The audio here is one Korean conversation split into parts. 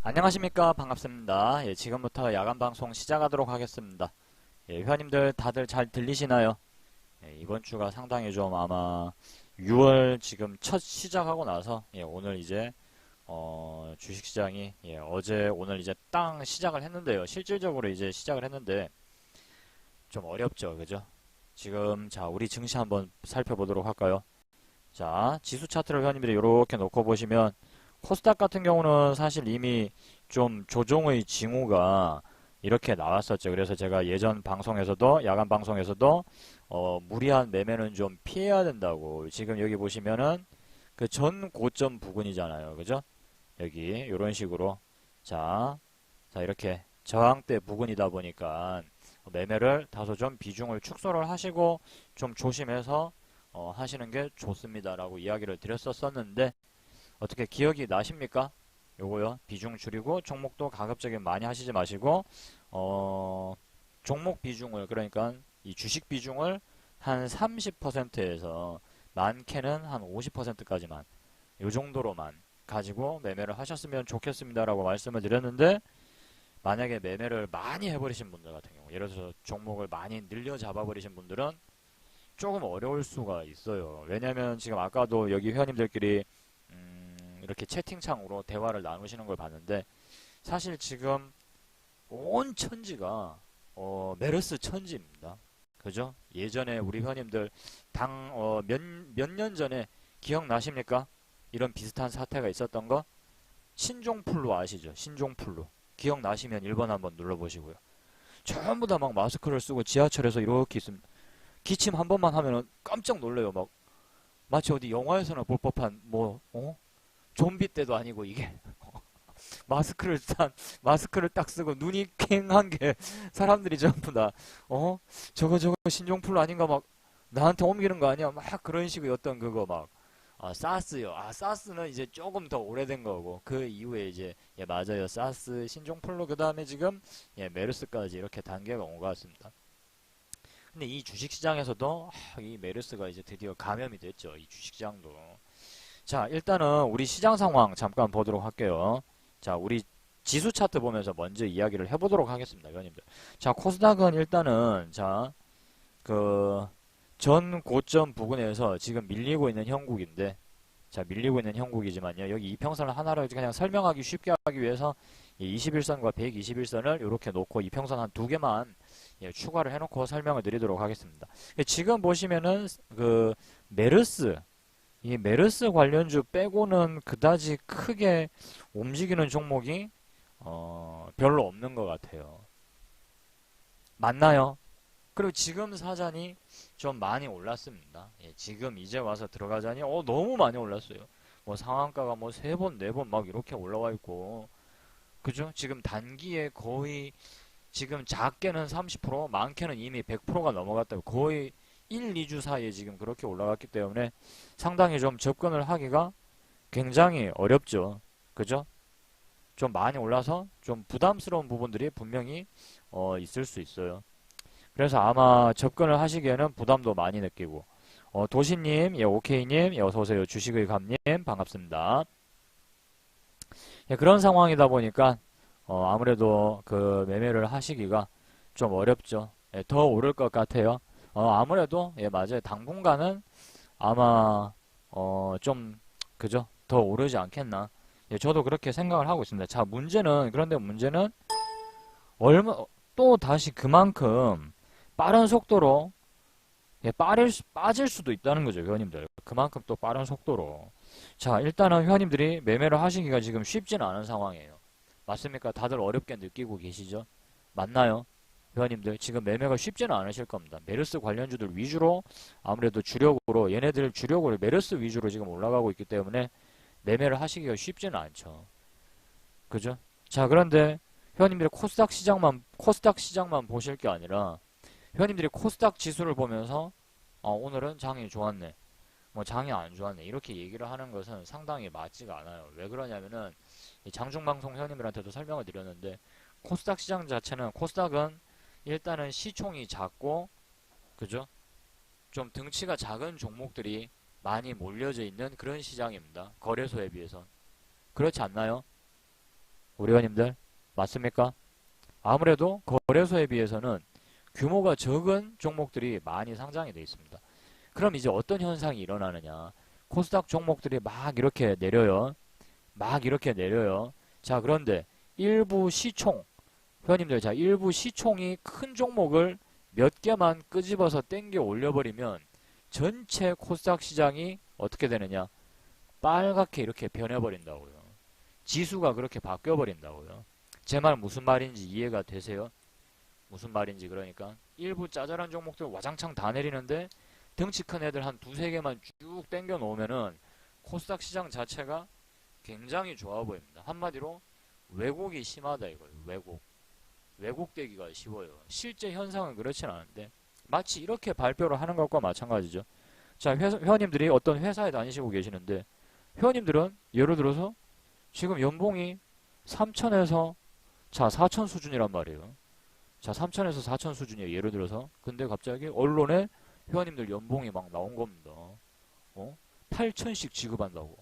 안녕하십니까. 반갑습니다. 지금부터 야간 방송 시작하도록 하겠습니다. 회원님들 다들 잘 들리시나요? 이번 주가 상당히 좀 아마 6월 지금 첫 시작하고 나서 오늘 이제 주식시장이 어제 오늘 이제 땅 시작을 했는데요. 실질적으로 이제 시작을 했는데 좀 어렵죠. 그죠? 지금 자 우리 증시 한번 살펴보도록 할까요? 자 지수 차트를 회원님들이 이렇게 놓고 보시면 코스닥 같은 경우는 사실 이미 좀 조정의 징후가 이렇게 나왔었죠. 그래서 제가 예전 방송에서도 야간 방송에서도 무리한 매매는 좀 피해야 된다고. 지금 여기 보시면은 그 전 고점 부근이잖아요. 그죠? 여기 이런 식으로 자 이렇게 저항대 부근이다 보니까 매매를 다소 좀 비중을 축소를 하시고 좀 조심해서 하시는 게 좋습니다라고 이야기를 드렸었는데 어떻게 기억이 나십니까? 요거요. 비중 줄이고 종목도 가급적이면 많이 하시지 마시고 종목 비중을 그러니까 이 주식 비중을 한 30%에서 많게는 한 50%까지만 요 정도로만 가지고 매매를 하셨으면 좋겠습니다라고 말씀을 드렸는데 만약에 매매를 많이 해버리신 분들 같은 경우 예를 들어서 종목을 많이 늘려 잡아버리신 분들은 조금 어려울 수가 있어요. 왜냐면 지금 아까도 여기 회원님들끼리 이렇게 채팅창으로 대화를 나누시는 걸 봤는데 사실 지금 온 천지가 메르스 천지입니다. 그죠? 예전에 우리 회원님들 몇 년 전에 기억나십니까? 이런 비슷한 사태가 있었던 거? 신종플루 아시죠? 신종플루. 기억나시면 1번 한번 눌러보시고요. 전부 다 막 마스크를 쓰고 지하철에서 이렇게 있습니다. 기침 한 번만 하면은 깜짝 놀래요. 막 마치 어디 영화에서나 볼 법한 좀비 때도 아니고 이게 마스크를 딱 쓰고 눈이 퀭한 게 사람들이 전부 다 저거 신종플루 아닌가 막 나한테 옮기는 거 아니야 막 그런 식의 어떤 그거 막 사스요. 사스는 이제 조금 더 오래된 거고 그 이후에 이제 맞아요. 사스 신종플루 그 다음에 지금 메르스까지 이렇게 단계가 온 것 같습니다. 근데 이 주식시장에서도 이 메르스가 이제 드디어 감염이 됐죠. 이 주식시장도. 자, 일단은 우리 시장 상황 잠깐 보도록 할게요. 자, 우리 지수 차트 보면서 먼저 이야기를 해보도록 하겠습니다, 회원님들. 자, 코스닥은 일단은, 자, 그, 전 고점 부근에서 지금 밀리고 있는 형국인데, 자, 밀리고 있는 형국이지만요. 여기 이평선을 하나를 그냥 설명하기 쉽게 하기 위해서 이 21선과 121선을 이렇게 놓고 이평선 한 두 개만 추가를 해놓고 설명을 드리도록 하겠습니다. 지금 보시면은, 메르스, 이 메르스 관련주 빼고는 그다지 크게 움직이는 종목이 별로 없는 것 같아요. 맞나요? 그리고 지금 사전이 좀 많이 올랐습니다. 지금 이제 와서 들어가자니 너무 많이 올랐어요. 뭐 상한가가 뭐 세 번, 네 번 막 이렇게 올라와 있고 그죠? 지금 단기에 거의 지금 작게는 30%, 많게는 이미 100%가 넘어갔다고 거의 1, 2주 사이에 지금 그렇게 올라갔기 때문에 상당히 좀 접근을 하기가 굉장히 어렵죠. 그죠? 좀 많이 올라서 좀 부담스러운 부분들이 분명히 있을 수 있어요. 그래서 아마 접근을 하시기에는 부담도 많이 느끼고 도시님, 오케이님, 어서오세요. 주식의 감님, 반갑습니다. 그런 상황이다 보니까 아무래도 그 매매를 하시기가 좀 어렵죠. 더 오를 것 같아요. 아무래도 맞아요. 당분간은 아마 좀 그죠? 더 오르지 않겠나? 저도 그렇게 생각을 하고 있습니다. 자, 그런데 문제는 얼마 또 다시 그만큼 빠른 속도로 빠질 수도 있다는 거죠, 회원님들. 그만큼 또 빠른 속도로. 자, 일단은 회원님들이 매매를 하시기가 지금 쉽지는 않은 상황이에요. 맞습니까? 다들 어렵게 느끼고 계시죠? 맞나요? 회원님들 지금 매매가 쉽지는 않으실 겁니다. 메르스 관련주들 위주로 아무래도 얘네들 주력으로 메르스 위주로 지금 올라가고 있기 때문에 매매를 하시기가 쉽지는 않죠. 그죠? 자, 그런데 회원님들이 코스닥 시장만 보실 게 아니라 회원님들이 코스닥 지수를 보면서 오늘은 장이 좋았네. 뭐 장이 안 좋았네. 이렇게 얘기를 하는 것은 상당히 맞지가 않아요. 왜 그러냐면은 장중방송 회원님들한테도 설명을 드렸는데 코스닥 시장 자체는 코스닥은 일단은 시총이 작고 그죠? 좀 등치가 작은 종목들이 많이 몰려져 있는 그런 시장입니다. 거래소에 비해서. 그렇지 않나요? 우리 회원님들 맞습니까? 아무래도 거래소에 비해서는 규모가 적은 종목들이 많이 상장이 되어 있습니다. 그럼 이제 어떤 현상이 일어나느냐? 코스닥 종목들이 막 이렇게 내려요. 막 이렇게 내려요. 자, 그런데 일부 시총, 회원님들, 자, 일부 시총이 큰 종목을 몇 개만 끄집어서 땡겨 올려버리면 전체 코스닥 시장이 어떻게 되느냐? 빨갛게 이렇게 변해버린다고요. 지수가 그렇게 바뀌어버린다고요. 제 말 무슨 말인지 이해가 되세요? 무슨 말인지 그러니까 일부 짜잘한 종목들 와장창 다 내리는데 덩치 큰 애들 한 두세 개만 쭉 땡겨 놓으면은 코스닥 시장 자체가 굉장히 좋아 보입니다. 한마디로 왜곡이 심하다 이거예요. 왜곡되기가 쉬워요. 실제 현상은 그렇진 않은데 마치 이렇게 발표를 하는 것과 마찬가지죠. 자, 회원님들이 어떤 회사에 다니시고 계시는데 회원님들은 예를 들어서 지금 연봉이 3천에서 자 4천 수준이란 말이에요. 자 3천에서 4천 수준이에요. 예를 들어서 근데 갑자기 언론에 회원님들 연봉이 막 나온 겁니다. 8천씩 지급한다고.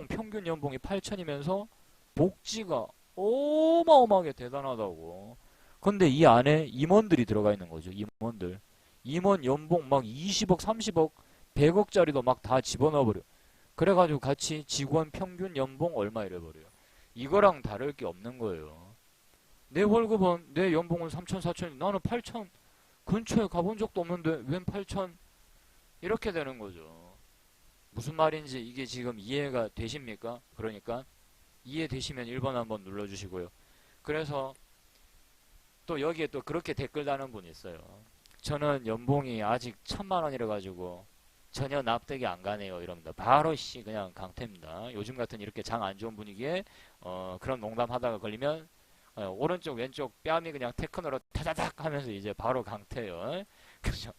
평균 연봉이 8천이면서 복지가 어마어마하게 대단하다고. 근데 이 안에 임원들이 들어가 있는 거죠. 임원 연봉 막 20억, 30억, 100억짜리도 막 다 집어넣어버려. 그래가지고 같이 직원 평균 연봉 얼마 이래버려요. 이거랑 다를 게 없는 거예요. 내 월급은, 내 연봉은 3천, 4천, 나는 8천 근처에 가본 적도 없는데 웬 8천? 이렇게 되는 거죠. 무슨 말인지 이게 지금 이해가 되십니까? 그러니까 이해되시면 1번 한번 눌러주시고요. 그래서 또 여기에 또 그렇게 댓글 다는 분이 있어요. 저는 연봉이 아직 1,000만 원이라 가지고 전혀 납득이 안 가네요. 이럽니다. 바로 그냥 강퇴입니다. 요즘 같은 이렇게 장 안 좋은 분위기에 그런 농담 하다가 걸리면 오른쪽 왼쪽 뺨이 그냥 테크노로 타다닥 하면서 이제 바로 강퇴요. 그죠?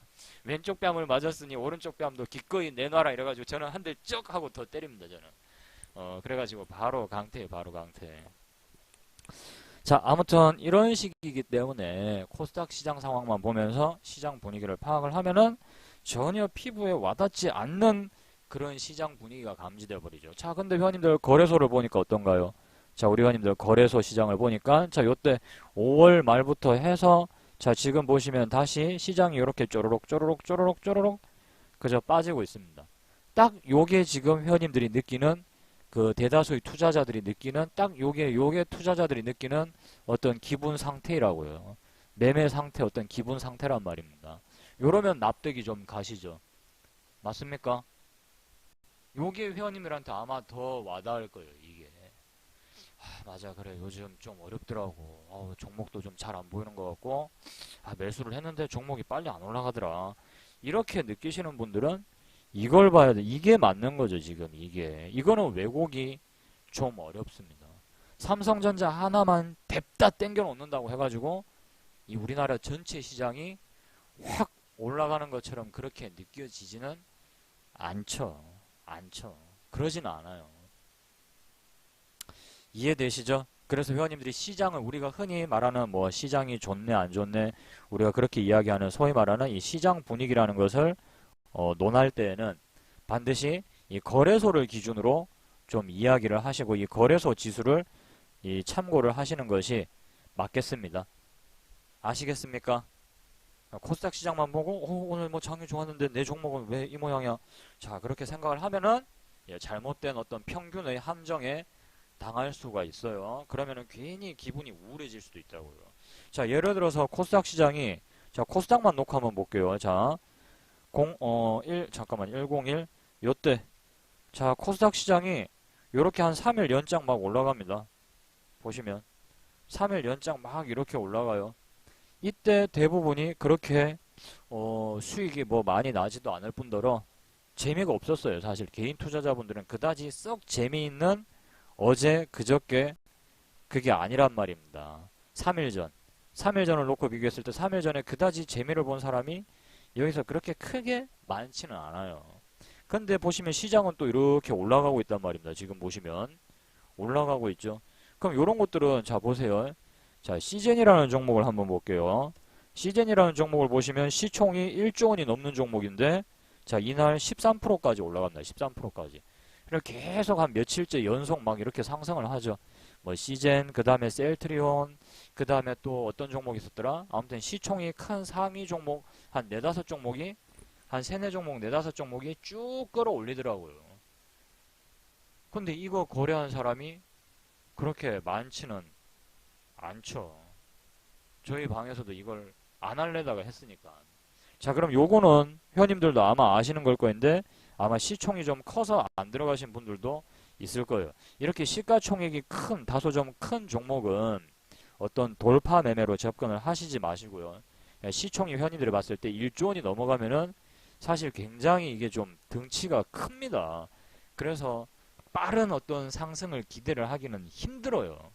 왼쪽 뺨을 맞았으니 오른쪽 뺨도 기꺼이 내놔라 이래가지고 저는 한 대 쩍 하고 더 때립니다. 저는 그래가지고 바로 강퇴. 자, 아무튼 이런 식이기 때문에 코스닥 시장 상황만 보면서 시장 분위기를 파악을 하면은 전혀 피부에 와닿지 않는 그런 시장 분위기가 감지되어 버리죠. 자, 근데 회원님들 거래소를 보니까 어떤가요? 자, 우리 회원님들 거래소 시장을 보니까 자, 요때 5월 말부터 해서 자, 지금 보시면 다시 시장이 이렇게 쪼르륵 그저 빠지고 있습니다. 딱 요게 지금 회원님들이 느끼는 그 대다수의 투자자들이 느끼는 딱 요게 투자자들이 느끼는 어떤 기분 상태라고요. 매매 상태 어떤 기분 상태란 말입니다. 요러면 납득이 좀 가시죠. 맞습니까? 요게 회원님들한테 아마 더 와닿을 거예요. 이게 맞아 그래 요즘 좀 어렵더라고. 종목도 좀 잘 안 보이는 것 같고 매수를 했는데 종목이 빨리 안 올라가더라. 이렇게 느끼시는 분들은 이걸 봐야 돼. 이게 맞는 거죠. 지금 이거는 왜곡이 좀 어렵습니다. 삼성전자 하나만 뎁다 땡겨 놓는다고 해가지고 이 우리나라 전체 시장이 확 올라가는 것처럼 그렇게 느껴지지는 않죠. 그러지는 않아요. 이해되시죠? 그래서 회원님들이 시장을 우리가 흔히 말하는 뭐 시장이 좋네 안 좋네 우리가 그렇게 이야기하는 소위 말하는 이 시장 분위기라는 것을 논할 때에는 반드시 이 거래소를 기준으로 좀 이야기를 하시고 이 거래소 지수를 이 참고를 하시는 것이 맞겠습니다. 아시겠습니까? 코스닥 시장만 보고 오늘 뭐 장이 좋았는데 내 종목은 왜 이 모양이야? 자, 그렇게 생각을 하면은 잘못된 어떤 평균의 함정에 당할 수가 있어요. 그러면은 괜히 기분이 우울해질 수도 있다고요. 자, 예를 들어서 코스닥 시장이 자, 코스닥만 놓고 한번 볼게요. 자, 101 요때 자, 코스닥 시장이 요렇게 한 3일 연장 막 올라갑니다. 보시면 3일 연장 막 이렇게 올라가요. 이때 대부분이 그렇게 수익이 뭐 많이 나지도 않을 뿐더러 재미가 없었어요. 사실 개인 투자자분들은 그다지 썩 재미있는 어제 그저께 그게 아니란 말입니다. 3일 전을 놓고 비교했을 때 3일 전에 그다지 재미를 본 사람이 여기서 그렇게 크게 많지는 않아요. 근데 보시면 시장은 또 이렇게 올라가고 있단 말입니다. 지금 보시면 올라가고 있죠. 그럼 이런 것들은 자 보세요. 자, 시젠이라는 종목을 한번 볼게요. 시젠이라는 종목을 보시면 시총이 1조 원이 넘는 종목인데 자, 이날 13%까지 올라갑니다. 13%까지. 이렇게 계속 한 며칠째 연속 막 이렇게 상승을 하죠. 뭐 시젠, 그 다음에 셀트리온, 그 다음에 또 어떤 종목이 있었더라? 아무튼 시총이 큰 상위 종목 한 네다섯 종목이 한 세네 종목, 네다섯 종목이 쭉 끌어올리더라고요. 근데 이거 거래한 사람이 그렇게 많지는 않죠. 저희 방에서도 이걸 안 할래다가 했으니까. 자, 그럼 요거는 회원님들도 아마 아시는 걸 거인데 아마 시총이 좀 커서 안 들어가신 분들도 있을 거예요. 이렇게 시가총액이 큰, 다소 좀 큰 종목은 어떤 돌파 매매로 접근을 하시지 마시고요. 시총이 회원님들이 봤을 때 1조 원이 넘어가면은 사실 굉장히 이게 좀 등치가 큽니다. 그래서 빠른 어떤 상승을 기대를 하기는 힘들어요.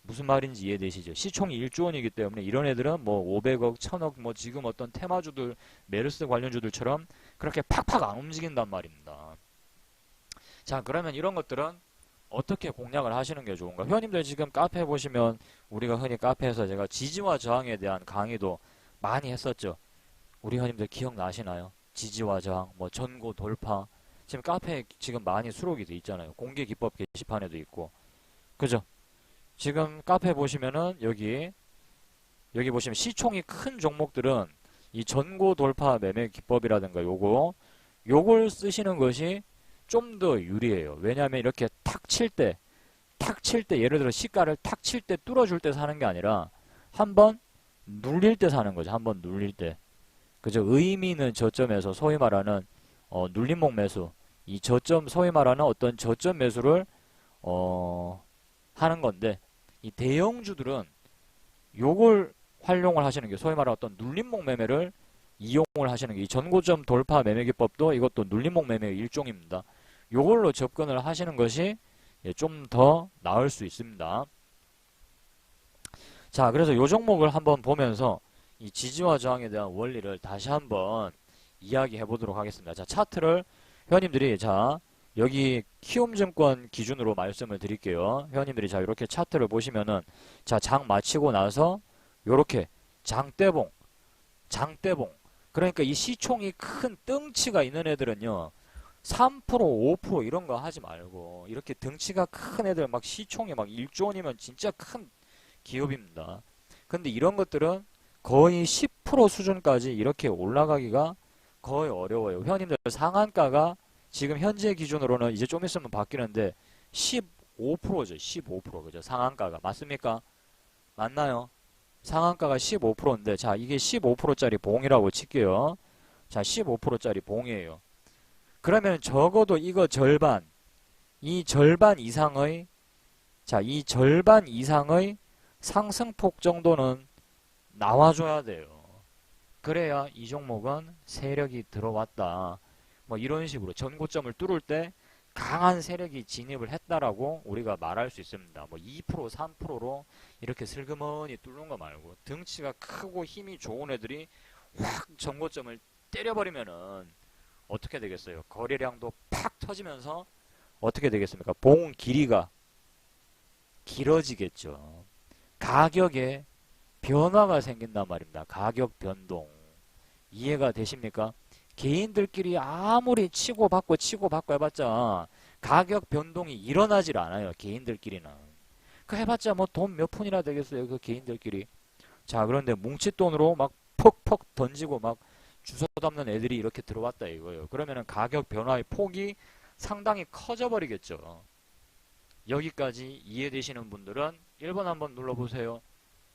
무슨 말인지 이해되시죠? 시총이 1조 원이기 때문에 이런 애들은 뭐 500억, 1000억, 뭐 지금 어떤 테마주들, 메르스 관련주들처럼 그렇게 팍팍 안 움직인단 말입니다. 자, 그러면 이런 것들은 어떻게 공략을 하시는 게 좋은가? 회원님들 지금 카페 보시면 우리가 흔히 카페에서 제가 지지와 저항에 대한 강의도 많이 했었죠. 우리 회원님들 기억나시나요? 지지와 저항, 뭐 전고 돌파. 지금 카페에 지금 많이 수록이 돼 있잖아요. 공개 기법 게시판에도 있고. 그죠? 지금 카페 보시면은 여기 보시면 시총이 큰 종목들은 이 전고 돌파 매매 기법이라든가 요걸 쓰시는 것이 좀 더 유리해요. 왜냐하면 이렇게 탁 칠 때 예를 들어 시가를 탁 칠 때 뚫어줄 때 사는 게 아니라 한번 눌릴 때 사는 거죠. 한번 눌릴 때. 그죠? 의미 있는 저점에서 소위 말하는 눌림목 매수. 이 저점 소위 말하는 어떤 저점 매수를 하는 건데 이 대형주들은 요걸 활용을 하시는 게 소위 말하는 어떤 눌림목 매매를 이용을 하시는 게 이 전고점 돌파 매매 기법도 이것도 눌림목 매매의 일종입니다. 요걸로 접근을 하시는 것이 좀 더 나을 수 있습니다. 자, 그래서 요 종목을 한번 보면서 이 지지와 저항에 대한 원리를 다시 한번 이야기해 보도록 하겠습니다. 자, 차트를 회원님들이 자 여기 키움증권 기준으로 말씀을 드릴게요. 회원님들이 자 이렇게 차트를 보시면은 자 장 마치고 나서 요렇게 장대봉 그러니까 이 시총이 큰 덩치가 있는 애들은요 3% 5% 이런 거 하지 말고 이렇게 덩치가 큰 애들 막 시총이 막 1조 원이면 진짜 큰 기업입니다. 근데 이런 것들은 거의 10% 수준까지 이렇게 올라가기가 거의 어려워요. 회원님들 상한가가 지금 현재 기준으로는 이제 좀 있으면 바뀌는데 15%죠. 15% 그죠? 상한가가 맞습니까? 맞나요? 상한가가 15%인데 자 이게 15%짜리 봉이라고 칠게요. 자 15%짜리 봉이에요. 그러면 적어도 이거 절반 이 절반 이상의 이 절반 이상의 상승폭 정도는 나와줘야 돼요. 그래야 이 종목은 세력이 들어왔다. 뭐 이런 식으로 전고점을 뚫을 때 강한 세력이 진입을 했다라고 우리가 말할 수 있습니다. 뭐 2%, 3%로 이렇게 슬그머니 뚫는 거 말고 등치가 크고 힘이 좋은 애들이 확 전고점을 때려버리면은 어떻게 되겠어요? 거래량도 팍 터지면서 어떻게 되겠습니까? 봉 길이가 길어지겠죠. 가격에 변화가 생긴단 말입니다. 가격 변동. 이해가 되십니까? 개인들끼리 아무리 치고받고 해봤자 가격 변동이 일어나질 않아요. 개인들끼리는. 그 해봤자 뭐 돈 몇 푼이나 되겠어요. 그 개인들끼리. 자, 그런데 뭉칫돈으로 막 퍽퍽 던지고 막 주워 담는 애들이 이렇게 들어왔다 이거예요. 그러면은 가격 변화의 폭이 상당히 커져 버리겠죠. 여기까지 이해되시는 분들은 1번 한번 눌러보세요.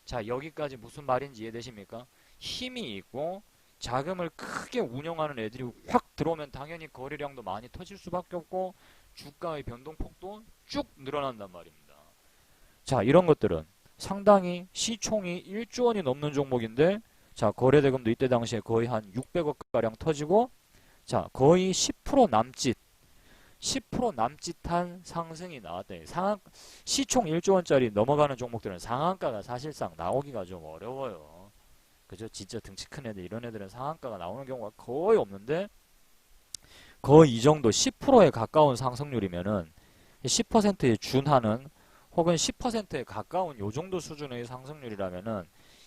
자, 여기까지 무슨 말인지 이해되십니까? 힘이 있고 자금을 크게 운영하는 애들이 확 들어오면 당연히 거래량도 많이 터질 수밖에 없고 주가의 변동폭도 쭉 늘어난단 말입니다. 자, 이런 것들은 상당히 시총이 1조 원이 넘는 종목인데 자, 거래대금도 이때 당시에 거의 한 600억 가량 터지고 자, 거의 10% 남짓 10% 남짓한 상승이 나왔다. 시총 1조 원짜리 넘어가는 종목들은 상한가가 사실상 나오기가 좀 어려워요. 그죠? 진짜 등치 큰 애들 이런 애들은 상한가가 나오는 경우가 거의 없는데 거의 이 정도 10%에 가까운 상승률이면은 10%에 준하는 혹은 10%에 가까운 요 정도 수준의 상승률이라면은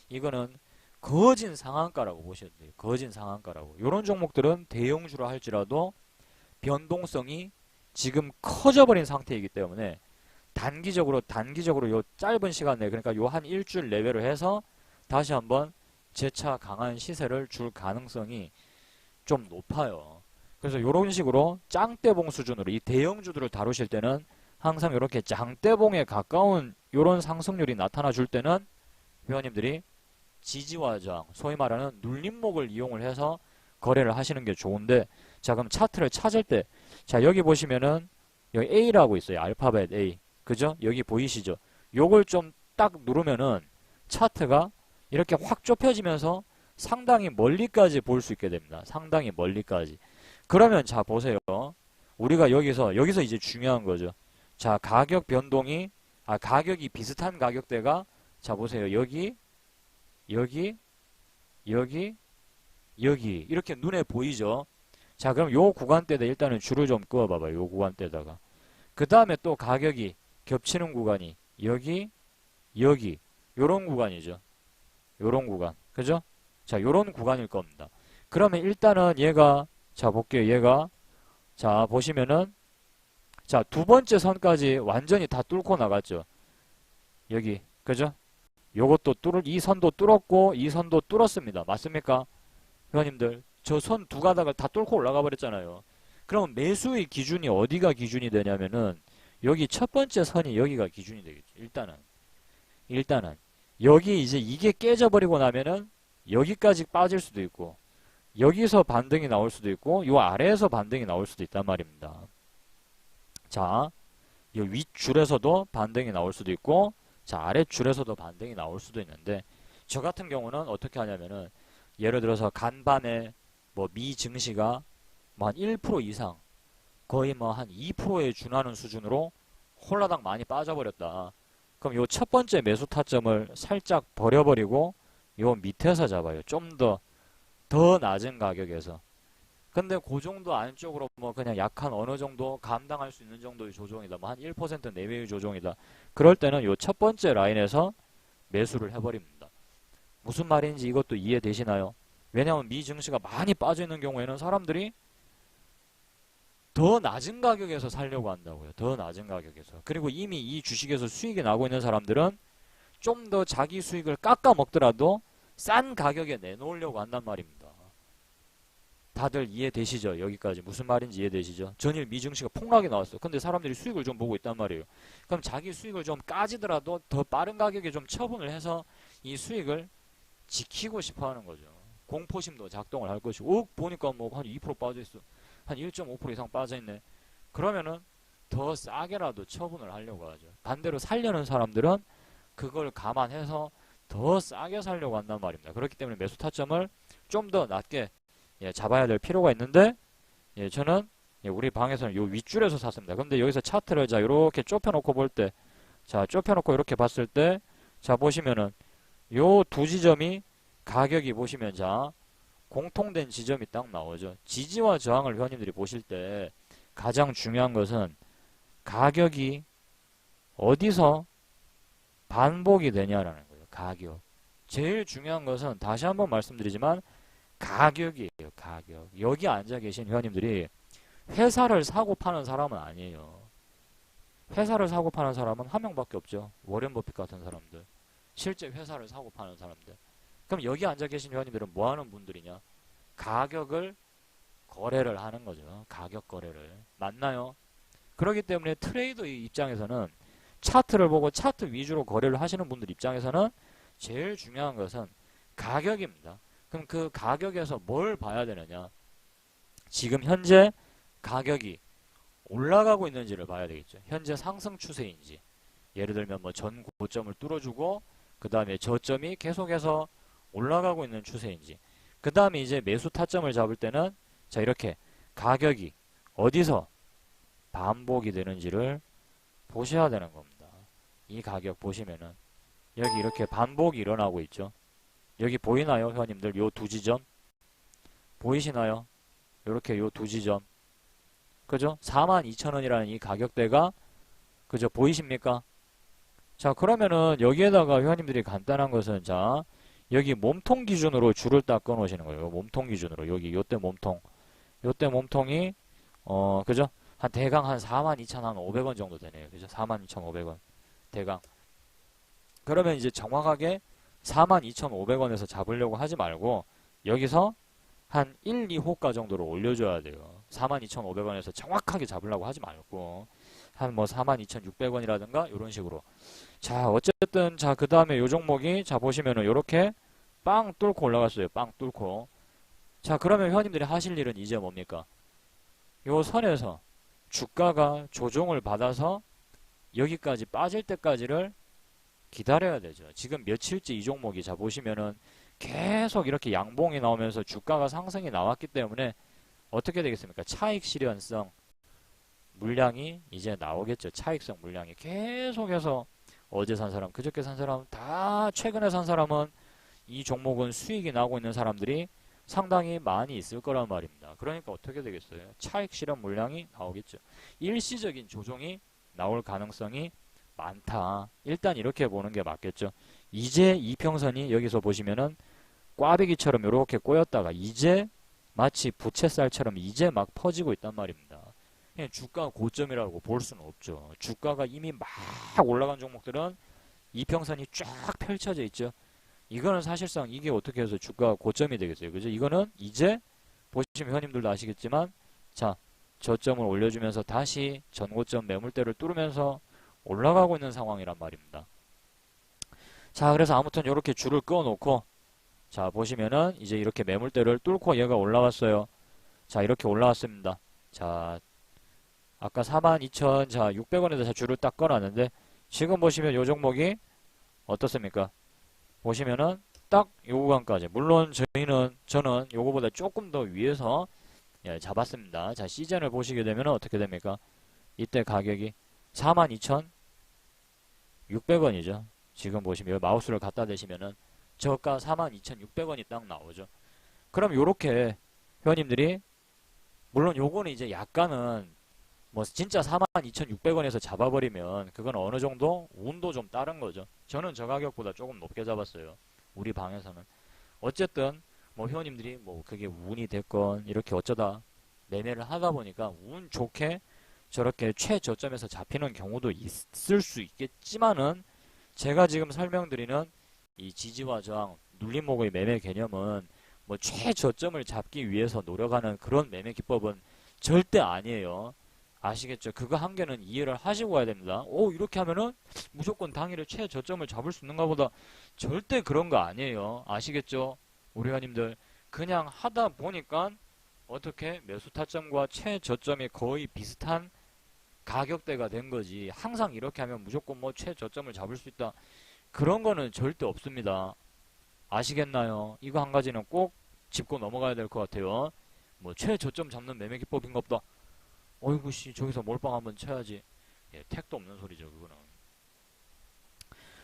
이거는 거진 상한가라고 보셔야 돼요. 거진 상한가라고. 이런 종목들은 대형주라 할지라도 변동성이 지금 커져버린 상태이기 때문에 단기적으로 요 짧은 시간 내에, 그러니까 요 한 일주일 내외로 해서 다시 한번 재차 강한 시세를 줄 가능성이 좀 높아요. 그래서 요런 식으로 짱대봉 수준으로 이 대형주들을 다루실 때는 항상 이렇게 짱대봉에 가까운 요런 상승률이 나타나 줄 때는 회원님들이 지지와 저항, 소위 말하는 눌림목을 이용을 해서 거래를 하시는 게 좋은데, 자, 그럼 차트를 찾을 때, 자, 여기 보시면은 여기 A라고 있어요. 알파벳 A. 그죠? 여기 보이시죠? 요걸 좀 딱 누르면은 차트가 이렇게 확 좁혀지면서 상당히 멀리까지 볼 수 있게 됩니다. 상당히 멀리까지. 그러면 자, 보세요. 우리가 여기서 이제 중요한 거죠. 자, 가격이 비슷한 가격대가, 자, 보세요. 여기, 여기, 여기, 여기. 이렇게 눈에 보이죠? 자, 그럼 요 구간대에다 일단은 줄을 좀 그어 봐봐요. 요 구간대에다가. 그 다음에 또 가격이 겹치는 구간이 여기, 여기. 요런 구간이죠. 요런 구간. 그죠? 자, 요런 구간일 겁니다. 그러면 일단은 얘가, 자, 볼게요. 얘가, 자, 보시면은, 자, 두 번째 선까지 완전히 다 뚫고 나갔죠. 여기. 그죠? 이 선도 뚫었고, 이 선도 뚫었습니다. 맞습니까? 회원님들, 저 선 두 가닥을 다 뚫고 올라가 버렸잖아요. 그럼 매수의 기준이 어디가 기준이 되냐면은, 여기 첫 번째 선이 여기가 기준이 되겠죠. 일단은. 여기 이제 이게 깨져버리고 나면은, 여기까지 빠질 수도 있고, 여기서 반등이 나올 수도 있고, 요 아래에서 반등이 나올 수도 있단 말입니다. 자, 이 윗줄에서도 반등이 나올 수도 있고, 자, 아랫줄에서도 반등이 나올 수도 있는데, 저 같은 경우는 어떻게 하냐면은, 예를 들어서 간밤에 뭐 미 증시가 뭐 한 1% 이상, 거의 뭐 한 2%에 준하는 수준으로 홀라당 많이 빠져버렸다. 그럼 요 첫 번째 매수 타점을 살짝 버려버리고 요 밑에서 잡아요. 좀 더 낮은 가격에서. 근데 그 정도 안쪽으로 뭐 그냥 약한 어느 정도 감당할 수 있는 정도의 조정이다. 뭐 한 1% 내외의 조정이다. 그럴 때는 요 첫 번째 라인에서 매수를 해버립니다. 무슨 말인지 이것도 이해되시나요? 왜냐하면 미 증시가 많이 빠져 있는 경우에는 사람들이 더 낮은 가격에서 살려고 한다고요. 더 낮은 가격에서. 그리고 이미 이 주식에서 수익이 나고 있는 사람들은 좀 더 자기 수익을 깎아 먹더라도 싼 가격에 내놓으려고 한단 말입니다. 다들 이해되시죠? 여기까지 무슨 말인지 이해되시죠? 전일 미증시가 폭락이 나왔어. 근데 사람들이 수익을 좀 보고 있단 말이에요. 그럼 자기 수익을 좀 까지더라도 더 빠른 가격에 좀 처분을 해서 이 수익을 지키고 싶어 하는 거죠. 공포심도 작동을 할 것이고, 보니까 뭐 한 2% 빠져 있어. 한 1.5% 이상 빠져 있네. 그러면은 더 싸게라도 처분을 하려고 하죠. 반대로 살려는 사람들은 그걸 감안해서 더 싸게 살려고 한단 말입니다. 그렇기 때문에 매수 타점을 좀 더 낮게 잡아야 될 필요가 있는데, 저는 우리 방에서는 요 윗줄에서 샀습니다. 근데 여기서 차트를 자 이렇게 좁혀놓고 볼 때, 자 좁혀놓고 이렇게 봤을 때, 자 보시면은 요 두 지점이 가격이 보시면 자 공통된 지점이 딱 나오죠. 지지와 저항을 회원님들이 보실 때 가장 중요한 것은 가격이 어디서 반복이 되냐라는 거예요. 가격. 제일 중요한 것은 다시 한번 말씀드리지만 가격이에요. 가격. 여기 앉아 계신 회원님들이 회사를 사고 파는 사람은 아니에요. 회사를 사고 파는 사람은 한 명밖에 없죠. 워렌 버핏 같은 사람들. 실제 회사를 사고 파는 사람들. 그럼 여기 앉아 계신 회원님들은 뭐 하는 분들이냐? 가격을 거래를 하는 거죠. 가격 거래를. 맞나요? 그렇기 때문에 트레이더의 입장에서는 차트를 보고 차트 위주로 거래를 하시는 분들 입장에서는 제일 중요한 것은 가격입니다. 그럼 그 가격에서 뭘 봐야 되느냐? 지금 현재 가격이 올라가고 있는지를 봐야 되겠죠. 현재 상승 추세인지. 예를 들면 뭐 전 고점을 뚫어주고 그 다음에 저점이 계속해서 올라가고 있는 추세인지. 그 다음에 이제 매수 타점을 잡을 때는 자 이렇게 가격이 어디서 반복이 되는지를 보셔야 되는 겁니다. 이 가격 보시면은 여기 이렇게 반복이 일어나고 있죠. 여기 보이나요, 회원님들? 요 두 지점 보이시나요? 이렇게 요 두 지점, 그죠? 42,000원이라는 이 가격대가 그죠? 보이십니까? 자, 그러면은 여기에다가 회원님들이 간단한 것은 자 여기 몸통 기준으로 줄을 딱 끊으시는 거예요. 몸통 기준으로 여기 요때 몸통이 그죠? 한 대강 한 42,500원 정도 되네요. 그죠? 42,500원. 대강. 그러면 이제 정확하게 42,500원에서 잡으려고 하지 말고 여기서 한 1, 2호가 정도로 올려줘야 돼요. 42,500원에서 정확하게 잡으려고 하지 말고 한 뭐 42,600원이라든가 이런 식으로. 자, 어쨌든 자, 그 다음에 요 종목이 자 보시면은 요렇게 빵 뚫고 올라갔어요. 빵 뚫고. 자, 그러면 회원님들이 하실 일은 이제 뭡니까? 요 선에서 주가가 조정을 받아서 여기까지 빠질 때까지를 기다려야 되죠. 지금 며칠째 이 종목이 자 보시면은 계속 이렇게 양봉이 나오면서 주가가 상승이 나왔기 때문에 어떻게 되겠습니까? 차익 실현성 물량이 이제 나오겠죠. 차익성 물량이 계속해서 어제 산 사람, 그저께 산 사람, 다 최근에 산 사람은 이 종목은 수익이 나고 있는 사람들이 상당히 많이 있을 거란 말입니다. 그러니까 어떻게 되겠어요? 차익 실현 물량이 나오겠죠. 일시적인 조정이 나올 가능성이 많다. 일단 이렇게 보는 게 맞겠죠. 이제 이평선이 여기서 보시면은 꽈배기처럼 이렇게 꼬였다가 이제 마치 부채살처럼 이제 막 퍼지고 있단 말입니다. 그냥 주가 고점이라고 볼 수는 없죠. 주가가 이미 막 올라간 종목들은 이평선이 쫙 펼쳐져 있죠. 이거는 사실상 이게 어떻게 해서 주가 고점이 되겠어요. 그죠? 이거는 이제 보시면 회원님들도 아시겠지만 자, 저점을 올려주면서 다시 전고점 매물대를 뚫으면서 올라가고 있는 상황이란 말입니다. 자, 그래서 아무튼 이렇게 줄을 그어 놓고 자, 보시면은 이제 이렇게 매물대를 뚫고 얘가 올라왔어요. 자, 이렇게 올라왔습니다. 자, 아까 42,600원에서 줄을 딱 꺼놨는데 지금 보시면 요 종목이 어떻습니까? 보시면은 딱 요 구간까지 물론 저는 요거보다 조금 더 위에서 예, 잡았습니다. 자, 시즌을 보시게 되면 어떻게 됩니까? 이때 가격이 42,600원이죠. 지금 보시면 마우스를 갖다 대시면은 저가 42,600원이 딱 나오죠. 그럼 요렇게 회원님들이 물론 요거는 이제 약간은 뭐 진짜 42,600원에서 잡아버리면 그건 어느 정도 운도 좀 따른 거죠. 저는 저 가격보다 조금 높게 잡았어요. 우리 방에서는. 어쨌든 뭐 회원님들이 뭐 그게 운이 됐건 이렇게 어쩌다 매매를 하다 보니까 운 좋게 저렇게 최저점에서 잡히는 경우도 있을 수 있겠지만은 제가 지금 설명드리는 이 지지와 저항, 눌림목의 매매 개념은 뭐 최저점을 잡기 위해서 노력하는 그런 매매 기법은 절대 아니에요. 아시겠죠? 그거 한 개는 이해를 하시고 가야 됩니다. 오, 이렇게 하면은 무조건 당일에 최저점을 잡을 수 있는가 보다. 절대 그런 거 아니에요. 아시겠죠? 우리 회원님들. 그냥 하다 보니까 어떻게 매수 타점과 최저점이 거의 비슷한 가격대가 된 거지. 항상 이렇게 하면 무조건 뭐 최저점을 잡을 수 있다. 그런 거는 절대 없습니다. 아시겠나요? 이거 한 가지는 꼭 짚고 넘어가야 될 것 같아요. 뭐 최저점 잡는 매매 기법인가 보다. 어이구 씨 저기서 몰빵 한번 쳐야지. 예, 택도 없는 소리죠 그거는.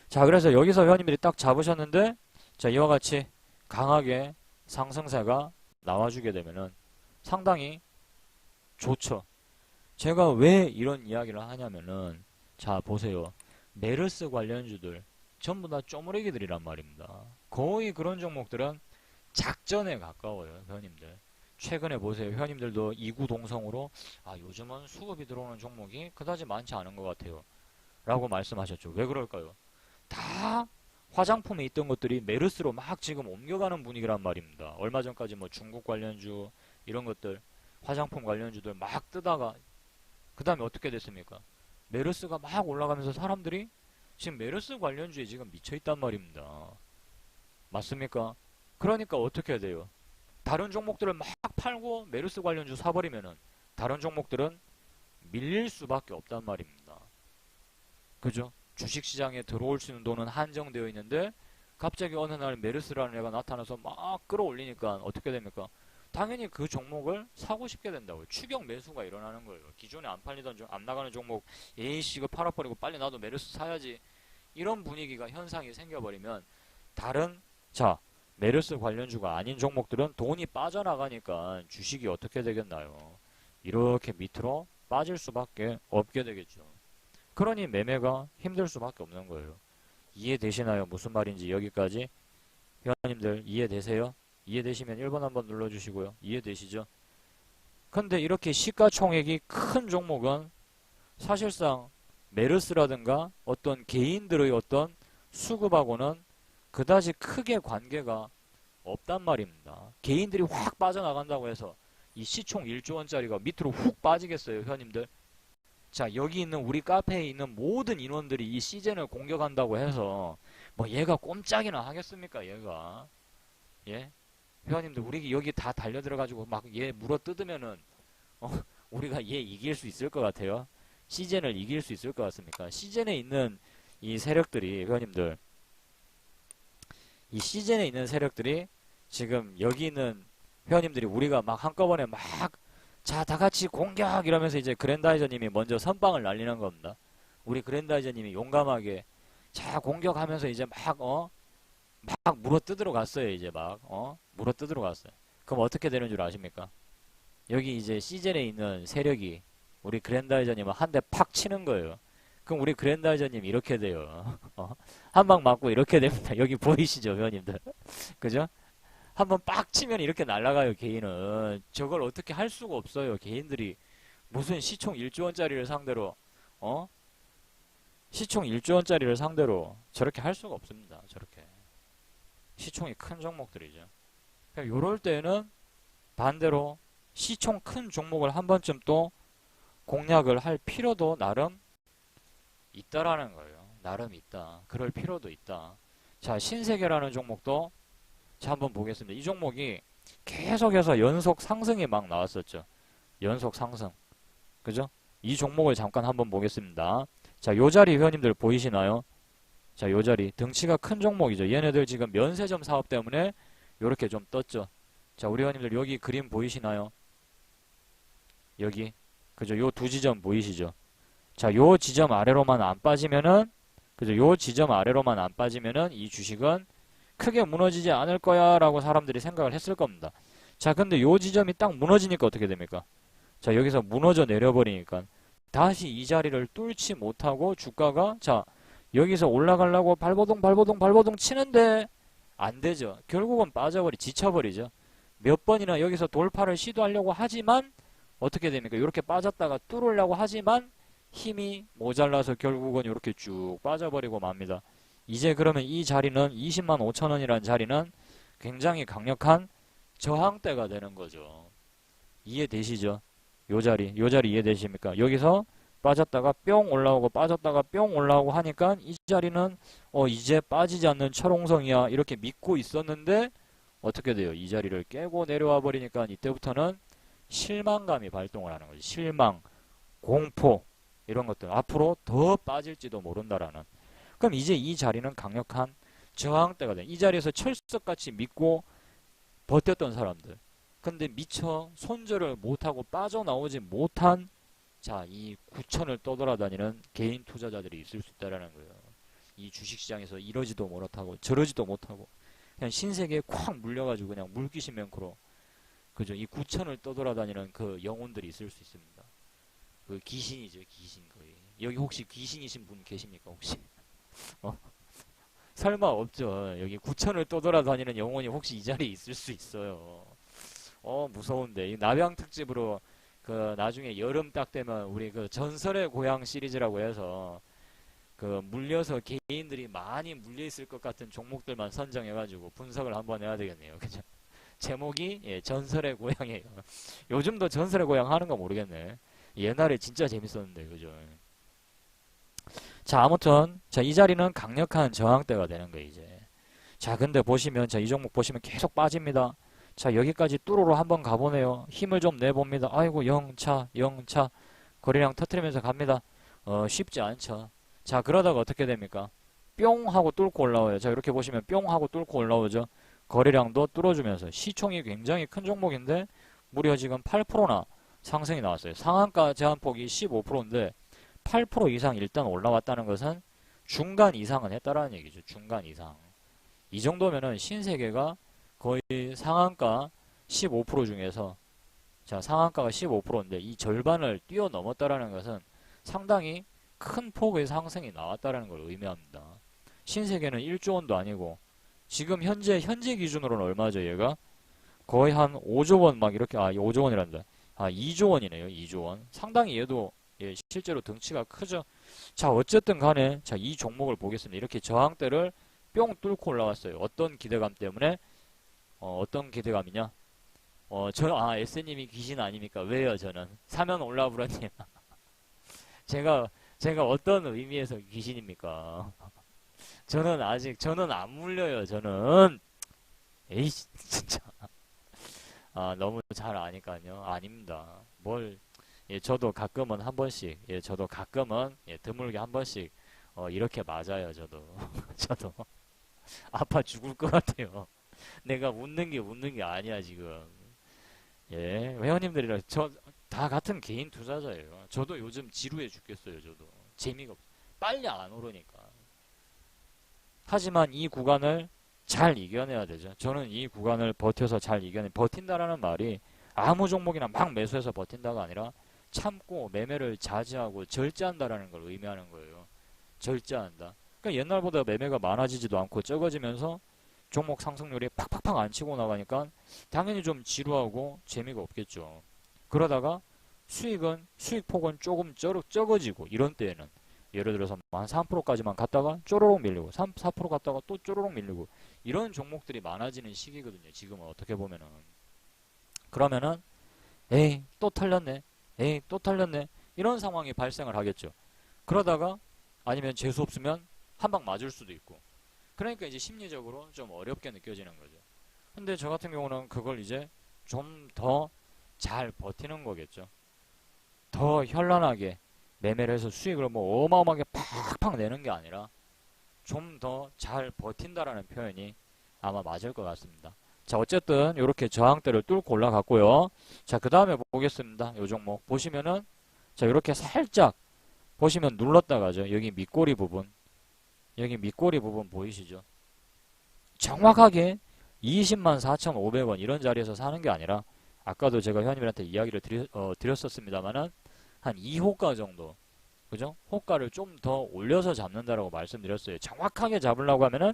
자, 그래서 여기서 회원님들이 딱 잡으셨는데 자, 이와 같이 강하게 상승세가 나와주게 되면은 상당히 좋죠. 제가 왜 이런 이야기를 하냐면은 자, 보세요. 메르스 관련주들 전부 다 쪼무레기들이란 말입니다. 거의 그런 종목들은 작전에 가까워요, 회원님들. 최근에 보세요. 회원님들도 이구동성으로 아, 요즘은 수급이 들어오는 종목이 그다지 많지 않은 것 같아요. 라고 말씀하셨죠. 왜 그럴까요? 다 화장품에 있던 것들이 메르스로 막 지금 옮겨가는 분위기란 말입니다. 얼마 전까지 뭐 중국 관련주 이런 것들 화장품 관련주들 막 뜨다가 그 다음에 어떻게 됐습니까? 메르스가 막 올라가면서 사람들이 지금 메르스 관련주에 지금 미쳐있단 말입니다. 맞습니까? 그러니까 어떻게 해야 돼요? 다른 종목들을 막 팔고 메르스 관련주 사버리면은 다른 종목들은 밀릴 수밖에 없단 말입니다. 그죠? 주식시장에 들어올 수 있는 돈은 한정되어 있는데 갑자기 어느 날 메르스라는 애가 나타나서 막 끌어올리니까 어떻게 됩니까? 당연히 그 종목을 사고 싶게 된다고요. 추격 매수가 일어나는 거예요. 기존에 안 팔리던 안 나가는 종목 A씨 이거 팔아버리고 빨리 나도 메르스 사야지. 이런 분위기가 현상이 생겨버리면 다른 자 메르스 관련주가 아닌 종목들은 돈이 빠져나가니까 주식이 어떻게 되겠나요? 이렇게 밑으로 빠질 수밖에 없게 되겠죠. 그러니 매매가 힘들 수밖에 없는 거예요. 이해되시나요? 무슨 말인지 여기까지? 회원님들 이해되세요? 이해되시면 1번 한번 눌러주시고요. 이해되시죠? 근데 이렇게 시가총액이 큰 종목은 사실상 메르스라든가 어떤 개인들의 어떤 수급하고는 그다지 크게 관계가 없단 말입니다. 개인들이 확 빠져나간다고 해서 이 시총 1조 원짜리가 밑으로 훅 빠지겠어요, 회원님들? 자, 여기 있는 우리 카페에 있는 모든 인원들이 이 시즌을 공격한다고 해서 뭐 얘가 꼼짝이나 하겠습니까, 얘가? 예? 회원님들, 우리 여기 다 달려들어가지고 막 얘 물어 뜯으면은 어, 우리가 얘 이길 수 있을 것 같아요? 시즌을 이길 수 있을 것 같습니까? 시즌에 있는 이 세력들이, 회원님들, 이 시즌에 있는 세력들이 지금 여기 있는 회원님들이 우리가 막 한꺼번에 막 자, 다 같이 공격! 이러면서 이제 그랜다이저님이 먼저 선빵을 날리는 겁니다. 우리 그랜다이저님이 용감하게 자, 공격하면서 이제 막 물어뜯으러 갔어요. 이제 물어뜯으러 갔어요. 그럼 어떻게 되는 줄 아십니까? 여기 이제 시즌에 있는 세력이 우리 그랜다이저님을 한 대 팍 치는 거예요. 그럼 우리 그랜다이저님 이렇게 돼요. 한 방 맞고 이렇게 됩니다. 여기 보이시죠, 회원님들? 그죠? 한번 빡 치면 이렇게 날아가요, 개인은. 저걸 어떻게 할 수가 없어요, 개인들이. 무슨 시총 1조 원짜리를 상대로, 시총 1조 원짜리를 상대로 저렇게 할 수가 없습니다, 저렇게. 시총이 큰 종목들이죠. 그러니까 요럴 때는 반대로 시총 큰 종목을 한 번쯤 또 공략을 할 필요도 나름 있다라는 거예요. 나름 있다. 그럴 필요도 있다. 자, 신세계라는 종목도 자, 한번 보겠습니다. 이 종목이 계속해서 연속 상승이 막 나왔었죠. 연속 상승. 그죠? 이 종목을 잠깐 한번 보겠습니다. 자, 요 자리 회원님들 보이시나요? 자, 요 자리. 등치가 큰 종목이죠. 얘네들 지금 면세점 사업 때문에 요렇게 좀 떴죠. 자, 우리 회원님들 여기 그림 보이시나요? 여기. 그죠? 요 두 지점 보이시죠? 자, 요 지점 아래로만 안 빠지면은, 그죠? 요 지점 아래로만 안 빠지면은 이 주식은 크게 무너지지 않을 거야 라고 사람들이 생각을 했을 겁니다. 자, 근데 요 지점이 딱 무너지니까 어떻게 됩니까? 자, 여기서 무너져 내려버리니까 다시 이 자리를 뚫지 못하고 주가가 자, 여기서 올라가려고 발버둥 치는데 안 되죠. 결국은 지쳐버리죠. 몇 번이나 여기서 돌파를 시도하려고 하지만 어떻게 됩니까? 이렇게 빠졌다가 뚫으려고 하지만 힘이 모자라서 결국은 이렇게 쭉 빠져버리고 맙니다. 이제 그러면 이 자리는 20만 5천 원이라는 자리는 굉장히 강력한 저항대가 되는 거죠. 이해되시죠? 요 자리 이해되십니까? 여기서 빠졌다가 뿅 올라오고 빠졌다가 뿅 올라오고 하니까 이 자리는 이제 빠지지 않는 철옹성이야 이렇게 믿고 있었는데 어떻게 돼요? 이 자리를 깨고 내려와 버리니까 이때부터는 실망감이 발동을 하는 거죠. 실망, 공포 이런 것들 앞으로 더 빠질지도 모른다라는. 그럼 이제 이 자리는 강력한 저항대가 돼. 이 자리에서 철석같이 믿고 버텼던 사람들. 근데 미처 손절을 못하고 빠져나오지 못한 자, 이 9천을 떠돌아다니는 개인 투자자들이 있을 수 있다라는 거예요. 이 주식시장에서 이러지도 못하고 저러지도 못하고 그냥 신세계에 콱 물려가지고 그냥 물귀신 맹크로 그죠? 이 9천을 떠돌아다니는 그 영혼들이 있을 수 있습니다. 그 귀신이죠, 귀신 거의. 여기 혹시 귀신이신 분 계십니까, 혹시? 설마 없죠. 여기 9천을 떠돌아다니는 영혼이 혹시 이 자리에 있을 수 있어요. 무서운데. 이 나병 특집으로 그 나중에 여름 딱 되면 우리 그 전설의 고향 시리즈라고 해서 그 물려서 개인들이 많이 물려 있을 것 같은 종목들만 선정해가지고 분석을 한번 해야 되겠네요. 그죠? 제목이 전설의 고향이에요. 요즘도 전설의 고향 하는 거 모르겠네. 옛날에 진짜 재밌었는데 그죠? 자, 아무튼 자, 이 자리는 강력한 저항대가 되는 거예요, 이제. 자, 근데 보시면 자, 이 종목 보시면 계속 빠집니다. 자, 여기까지 뚜루로 한번 가보네요. 힘을 좀 내봅니다. 아이고, 영차 거래량 터트리면서 갑니다. 쉽지 않죠. 자, 그러다가 어떻게 됩니까? 뿅 하고 뚫고 올라와요. 자, 이렇게 보시면 뿅 하고 뚫고 올라오죠. 거래량도 뚫어주면서 시총이 굉장히 큰 종목인데 무려 지금 8%나 상승이 나왔어요. 상한가 제한폭이 15%인데 8% 이상 일단 올라왔다는 것은 중간 이상은 했다라는 얘기죠. 중간 이상. 이 정도면은 신세계가 거의 상한가 15% 중에서 자, 상한가가 15%인데 이 절반을 뛰어넘었다라는 것은 상당히 큰 폭의 상승이 나왔다라는 걸 의미합니다. 신세계는 1조 원도 아니고 지금 현재 기준으로는 얼마죠, 얘가? 거의 한 5조 원 막 이렇게 5조 원이란다. 아, 2조 원이네요. 2조 원. 상당히 얘도 예, 실제로 덩치가 크죠. 자, 어쨌든 간에 자, 이 종목을 보겠습니다. 이렇게 저항대를 뿅 뚫고 올라왔어요. 어떤 기대감 때문에? 어떤 기대감이냐? SN님이 귀신 아닙니까? 왜요, 저는? 사면 올라브라님. 제가 어떤 의미에서 귀신입니까? 저는 안 물려요, 저는. 에이씨, 진짜. 아, 너무 잘 아니까요. 아닙니다. 예, 저도 가끔은 한 번씩, 예, 저도 가끔은, 예, 드물게 한 번씩, 이렇게 맞아요, 저도. 저도. 아파 죽을 것 같아요. 내가 웃는 게 아니야, 지금. 예, 회원님들이랑 다 같은 개인 투자자예요. 저도 요즘 지루해 죽겠어요, 저도. 재미가 없어. 빨리 안 오르니까. 하지만 이 구간을 잘 이겨내야 되죠. 저는 이 구간을 버텨서 잘 버틴다라는 말이 아무 종목이나 막 매수해서 버틴다가 아니라 참고 매매를 자제하고 절제한다라는 걸 의미하는 거예요. 절제한다. 그러니까 옛날보다 매매가 많아지지도 않고 적어지면서 종목 상승률이 팍팍팍 안 치고 나가니까 당연히 좀 지루하고 재미가 없겠죠. 그러다가 수익폭은 조금 적어지고 이런 때에는 예를 들어서 한 3%까지만 갔다가 쪼로록 밀리고 4% 갔다가 또 쪼로록 밀리고 이런 종목들이 많아지는 시기거든요. 지금은 어떻게 보면은. 그러면은 에이 또 털렸네. 에이 또 털렸네. 이런 상황이 발생을 하겠죠. 그러다가 아니면 재수 없으면 한 방 맞을 수도 있고. 그러니까 이제 심리적으로 좀 어렵게 느껴지는 거죠. 근데 저 같은 경우는 그걸 이제 좀 더 잘 버티는 거겠죠. 더 현란하게 매매를 해서 수익을 뭐 어마어마하게 팍팍 내는 게 아니라 좀 더 잘 버틴다라는 표현이 아마 맞을 것 같습니다. 자, 어쨌든 이렇게 저항대를 뚫고 올라갔고요. 자, 그 다음에 보겠습니다. 요 종목 보시면은 자, 이렇게 살짝 보시면 눌렀다가죠. 여기 밑꼬리 부분 보이시죠? 정확하게 20만 4,500원 이런 자리에서 사는 게 아니라 아까도 제가 회원님들한테 이야기를 드렸었습니다만은 한 2호가 정도, 그죠? 호가를 좀 더 올려서 잡는다라고 말씀드렸어요. 정확하게 잡으려고 하면은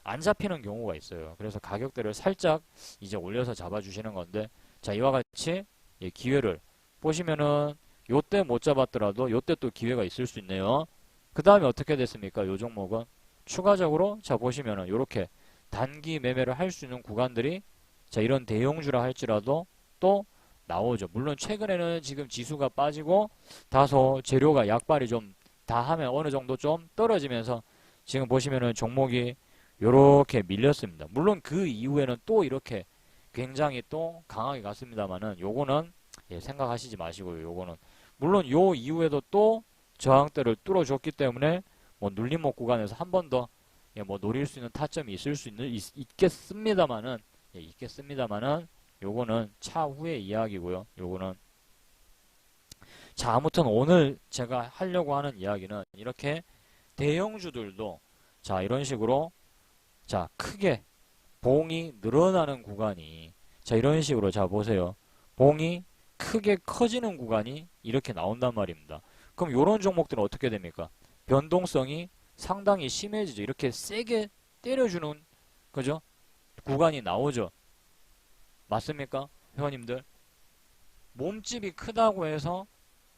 안 잡히는 경우가 있어요. 그래서 가격대를 살짝 이제 올려서 잡아주시는 건데, 자, 이와 같이 기회를 보시면은 요때 못 잡았더라도 요때 또 기회가 있을 수 있네요. 그 다음에 어떻게 됐습니까? 요 종목은 추가적으로 자 보시면은 요렇게 단기 매매를 할 수 있는 구간들이 자 이런 대형주라 할지라도 또 나오죠. 물론 최근에는 지금 지수가 빠지고 다소 재료가 약발이 좀 다 하면 어느 정도 좀 떨어지면서 지금 보시면은 종목이 요렇게 밀렸습니다. 물론 그 이후에는 또 이렇게 굉장히 또 강하게 갔습니다만은 요거는 예, 생각하시지 마시고요. 요거는 물론 요 이후에도 또 저항대를 뚫어줬기 때문에 뭐 눌림목 구간에서 한 번 더 예, 뭐 노릴 수 있는 타점이 있겠습니다만은 예, 있겠습니다만은 요거는 차후의 이야기고요. 요거는 자 아무튼 오늘 제가 하려고 하는 이야기는 이렇게 대형주들도 자 이런 식으로 자 크게 봉이 늘어나는 구간이 자 이런 식으로 자 보세요. 봉이 크게 커지는 구간이 이렇게 나온단 말입니다. 그럼 요런 종목들은 어떻게 됩니까? 변동성이 상당히 심해지죠. 이렇게 세게 때려주는 그죠? 구간이 나오죠. 맞습니까? 회원님들 몸집이 크다고 해서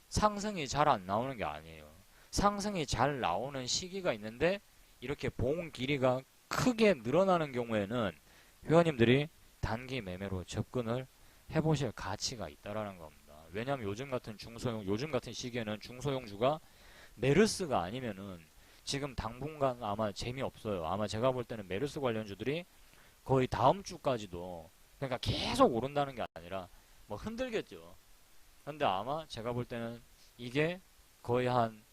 상승이 잘 안 나오는 게 아니에요. 상승이 잘 나오는 시기가 있는데 이렇게 봉 길이가 크게 늘어나는 경우에는 회원님들이 단기 매매로 접근을 해보실 가치가 있다라는 겁니다. 왜냐하면 요즘 같은 시기에는 중소형주가 메르스가 아니면은 지금 당분간 아마 재미없어요. 아마 제가 볼 때는 메르스 관련주들이 거의 다음 주까지도 그러니까 계속 오른다는 게 아니라 뭐 흔들겠죠. 근데 아마 제가 볼 때는 이게 거의 한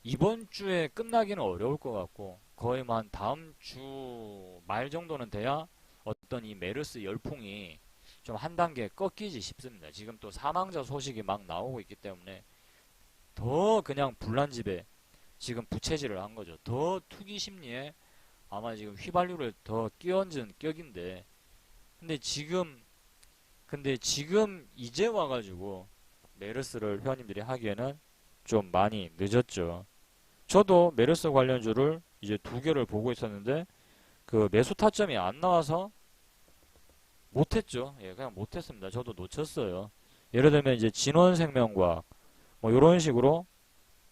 이번 주에 끝나기는 어려울 것 같고 거의 한 다음 주 말 정도는 돼야 어떤 이 메르스 열풍이 좀 한 단계 꺾이지 싶습니다. 지금 또 사망자 소식이 막 나오고 있기 때문에 더 그냥 불난집에 지금 부채질을 한 거죠. 더 투기 심리에 아마 지금 휘발유를 더 끼얹은 격인데 근데 지금 이제 와가지고 메르스를 회원님들이 하기에는 좀 많이 늦었죠. 저도 메르스 관련주를 이제 2개를 보고 있었는데 그 매수 타점이 안 나와서 못했죠. 예, 그냥 못했습니다. 저도 놓쳤어요. 예를 들면 이제 진원생명과학 뭐 이런 식으로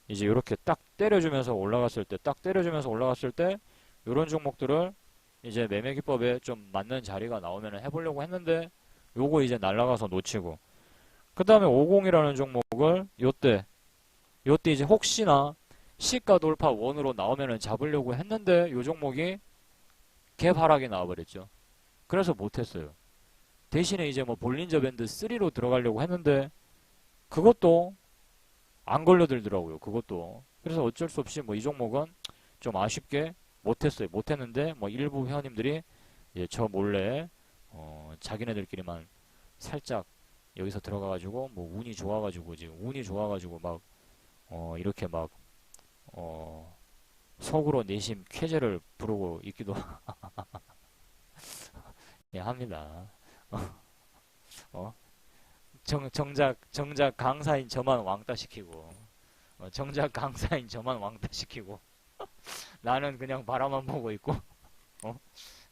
이제 이렇게 딱 때려주면서 올라갔을 때, 딱 때려주면서 올라갔을 때 이런 종목들을 이제 매매기법에 좀 맞는 자리가 나오면 해보려고 했는데 요거 이제 날라가서 놓치고 그 다음에 50이라는 종목을 요때 이제 혹시나 시가 돌파 원으로 나오면은 잡으려고 했는데 요 종목이 개파락이 나와버렸죠. 그래서 못했어요. 대신에 이제 뭐 볼린저 밴드 3로 들어가려고 했는데 그것도 안 걸려들더라고요. 그것도. 그래서 어쩔 수 없이 뭐 이 종목은 좀 아쉽게 못했어요. 못했는데 뭐 일부 회원님들이 예, 저 몰래 자기네들끼리만 살짝 여기서 들어가가지고 뭐 운이 좋아가지고 지금 운이 좋아가지고 막 이렇게 막 속으로 내심 쾌재를 부르고 있기도 예, 합니다. 어? 정작 강사인 저만 왕따 시키고 정작 강사인 저만 왕따 시키고 나는 그냥 바라만 보고 있고 어?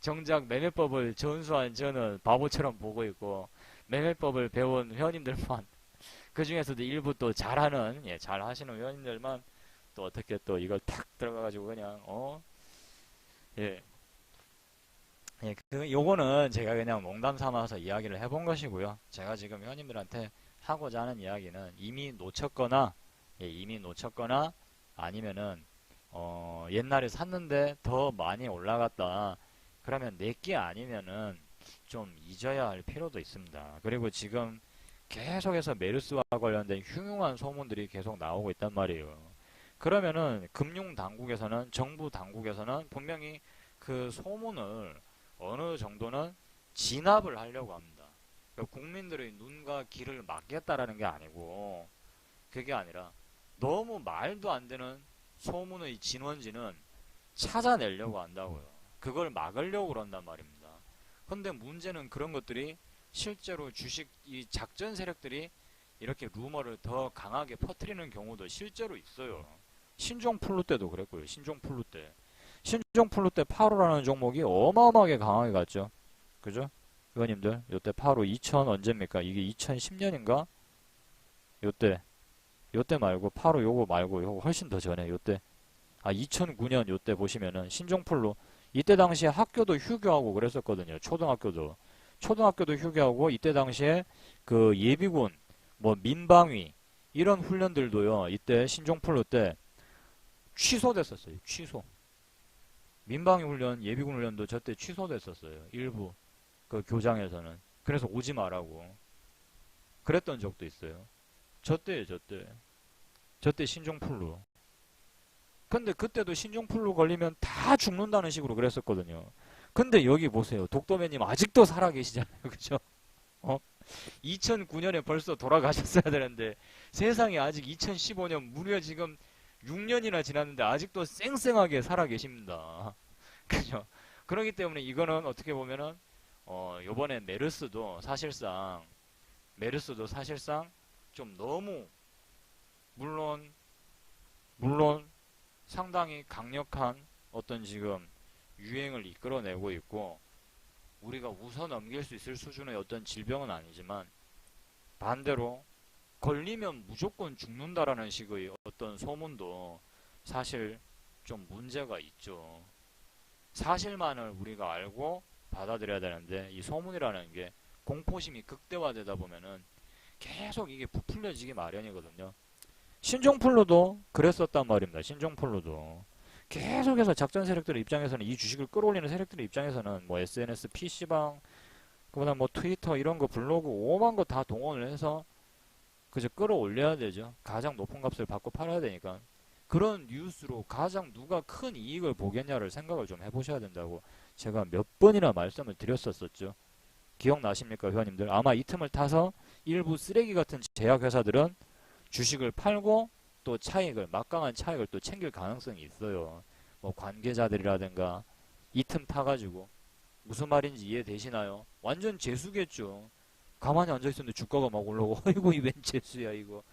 정작 매매법을 전수한 저는 바보처럼 보고 있고 매매법을 배운 회원님들만 그 중에서도 일부 또 잘하는 예, 잘하시는 회원님들만 또 어떻게 또 이걸 탁 들어가가지고 그냥 예, 예, 요거는 제가 그냥 농담 삼아서 이야기를 해본 것이고요. 제가 지금 회원님들한테 하고자 하는 이야기는 이미 놓쳤거나 아니면은 옛날에 샀는데 더 많이 올라갔다. 그러면 내게 아니면은 좀 잊어야 할 필요도 있습니다. 그리고 지금 계속해서 메르스와 관련된 흉흉한 소문들이 계속 나오고 있단 말이에요. 그러면은 금융 당국에서는 정부 당국에서는 분명히 그 소문을 어느 정도는 진압을 하려고 합니다. 그러니까 국민들의 눈과 귀를 막겠다라는 게 아니고 그게 아니라 너무 말도 안 되는 소문의 진원지는 찾아내려고 한다고요. 그걸 막으려고 그런단 말입니다. 근데 문제는 그런 것들이 실제로 주식 이 작전 세력들이 이렇게 루머를 더 강하게 퍼뜨리는 경우도 실제로 있어요. 신종플루 때도 그랬고요. 신종플루 때. 신종플루 때 8호라는 종목이 어마어마하게 강하게 갔죠. 그죠? 의원님들, 요때 8호 2000 언제입니까? 이게 2010년인가? 요때 말고 8호 요거 말고 요거 훨씬 더 전에 요때 2009년 요때 보시면은 신종플루 이때 당시에 학교도 휴교하고 그랬었거든요. 초등학교도 휴교하고 이때 당시에 그 예비군 뭐 민방위 이런 훈련들도요. 이때 신종플루 때 취소됐었어요. 취소. 민방위 훈련, 예비군 훈련도 저때 취소됐었어요. 일부 그 교장에서는. 그래서 오지 마라고 그랬던 적도 있어요. 저때 신종플루. 근데 그때도 신종플루 걸리면 다 죽는다는 식으로 그랬었거든요. 근데 여기 보세요. 독도매님 아직도 살아계시잖아요. 그죠? 2009년에 벌써 돌아가셨어야 되는데 세상에 아직 2015년 무려 지금 6년이나 지났는데 아직도 쌩쌩하게 살아계십니다. 그죠? 그렇기 때문에 이거는 어떻게 보면은 요번에 메르스도 사실상 좀 너무 물론 상당히 강력한 어떤 지금 유행을 이끌어내고 있고 우리가 웃어 넘길 수 있을 수준의 어떤 질병은 아니지만 반대로 걸리면 무조건 죽는다라는 식의 어떤 소문도 사실 좀 문제가 있죠. 사실만을 우리가 알고 받아들여야 되는데 이 소문이라는 게 공포심이 극대화되다 보면은 계속 이게 부풀려지기 마련이거든요. 신종플루도 그랬었단 말입니다. 신종플루도 계속해서 작전 세력들의 입장에서는 이 주식을 끌어올리는 세력들의 입장에서는 뭐 SNS, PC방, 그보다 뭐 트위터 이런 거 블로그 오만 거 다 동원을 해서 그저 끌어올려야 되죠. 가장 높은 값을 받고 팔아야 되니까. 그런 뉴스로 가장 누가 큰 이익을 보겠냐를 생각을 좀 해보셔야 된다고 제가 몇 번이나 말씀을 드렸었죠. 기억나십니까, 회원님들? 아마 이 틈을 타서 일부 쓰레기 같은 제약회사들은 주식을 팔고 또 막강한 차익을 또 챙길 가능성이 있어요. 뭐 관계자들이라든가 이 틈 타가지고 무슨 말인지 이해되시나요? 완전 재수겠죠. 가만히 앉아있었는데 주가가 막 올라오고 어이구 이웬 재수야 이거.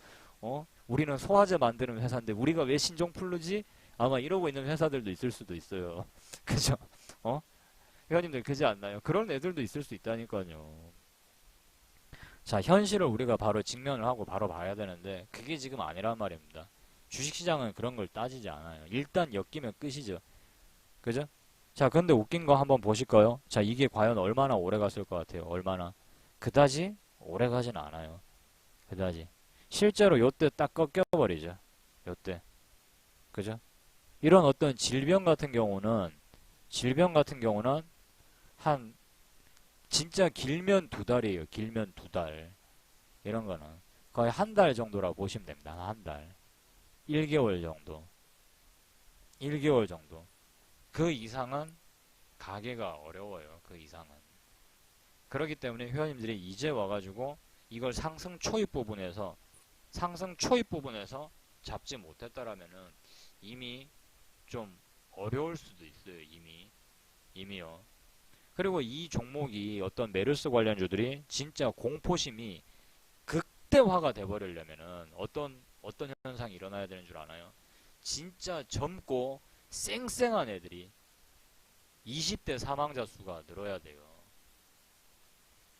우리는 소화제 만드는 회사인데 우리가 왜 신종플루지? 아마 이러고 있는 회사들도 있을 수도 있어요. 그죠? 회원님들 그지 않나요? 그런 애들도 있을 수 있다니까요. 자, 현실을 우리가 바로 직면을 하고 바로 봐야 되는데 그게 지금 아니란 말입니다. 주식시장은 그런 걸 따지지 않아요. 일단 엮이면 끝이죠. 그죠? 자, 근데 웃긴 거 한번 보실까요? 자, 이게 과연 얼마나 오래 갔을 것 같아요? 얼마나? 그다지 오래 가진 않아요. 그다지. 실제로 요때 딱 꺾여버리죠. 요때. 그죠? 이런 어떤 질병 같은 경우는 한 진짜 길면 2달이에요. 길면 2달. 이런 거는 거의 한 달 정도라고 보시면 됩니다. 한 달. 1개월 정도. 1개월 정도. 그 이상은 가게가 어려워요. 그 이상은. 그렇기 때문에 회원님들이 이제 와가지고 이걸 상승 초입 부분에서 잡지 못했다라면은 이미 좀 어려울 수도 있어요. 이미요. 그리고 이 종목이 어떤 메르스 관련주들이 진짜 공포심이 극대화가 돼버리려면은 어떤 현상이 일어나야 되는 줄 아나요? 진짜 젊고 쌩쌩한 애들이 20대 사망자 수가 늘어야 돼요.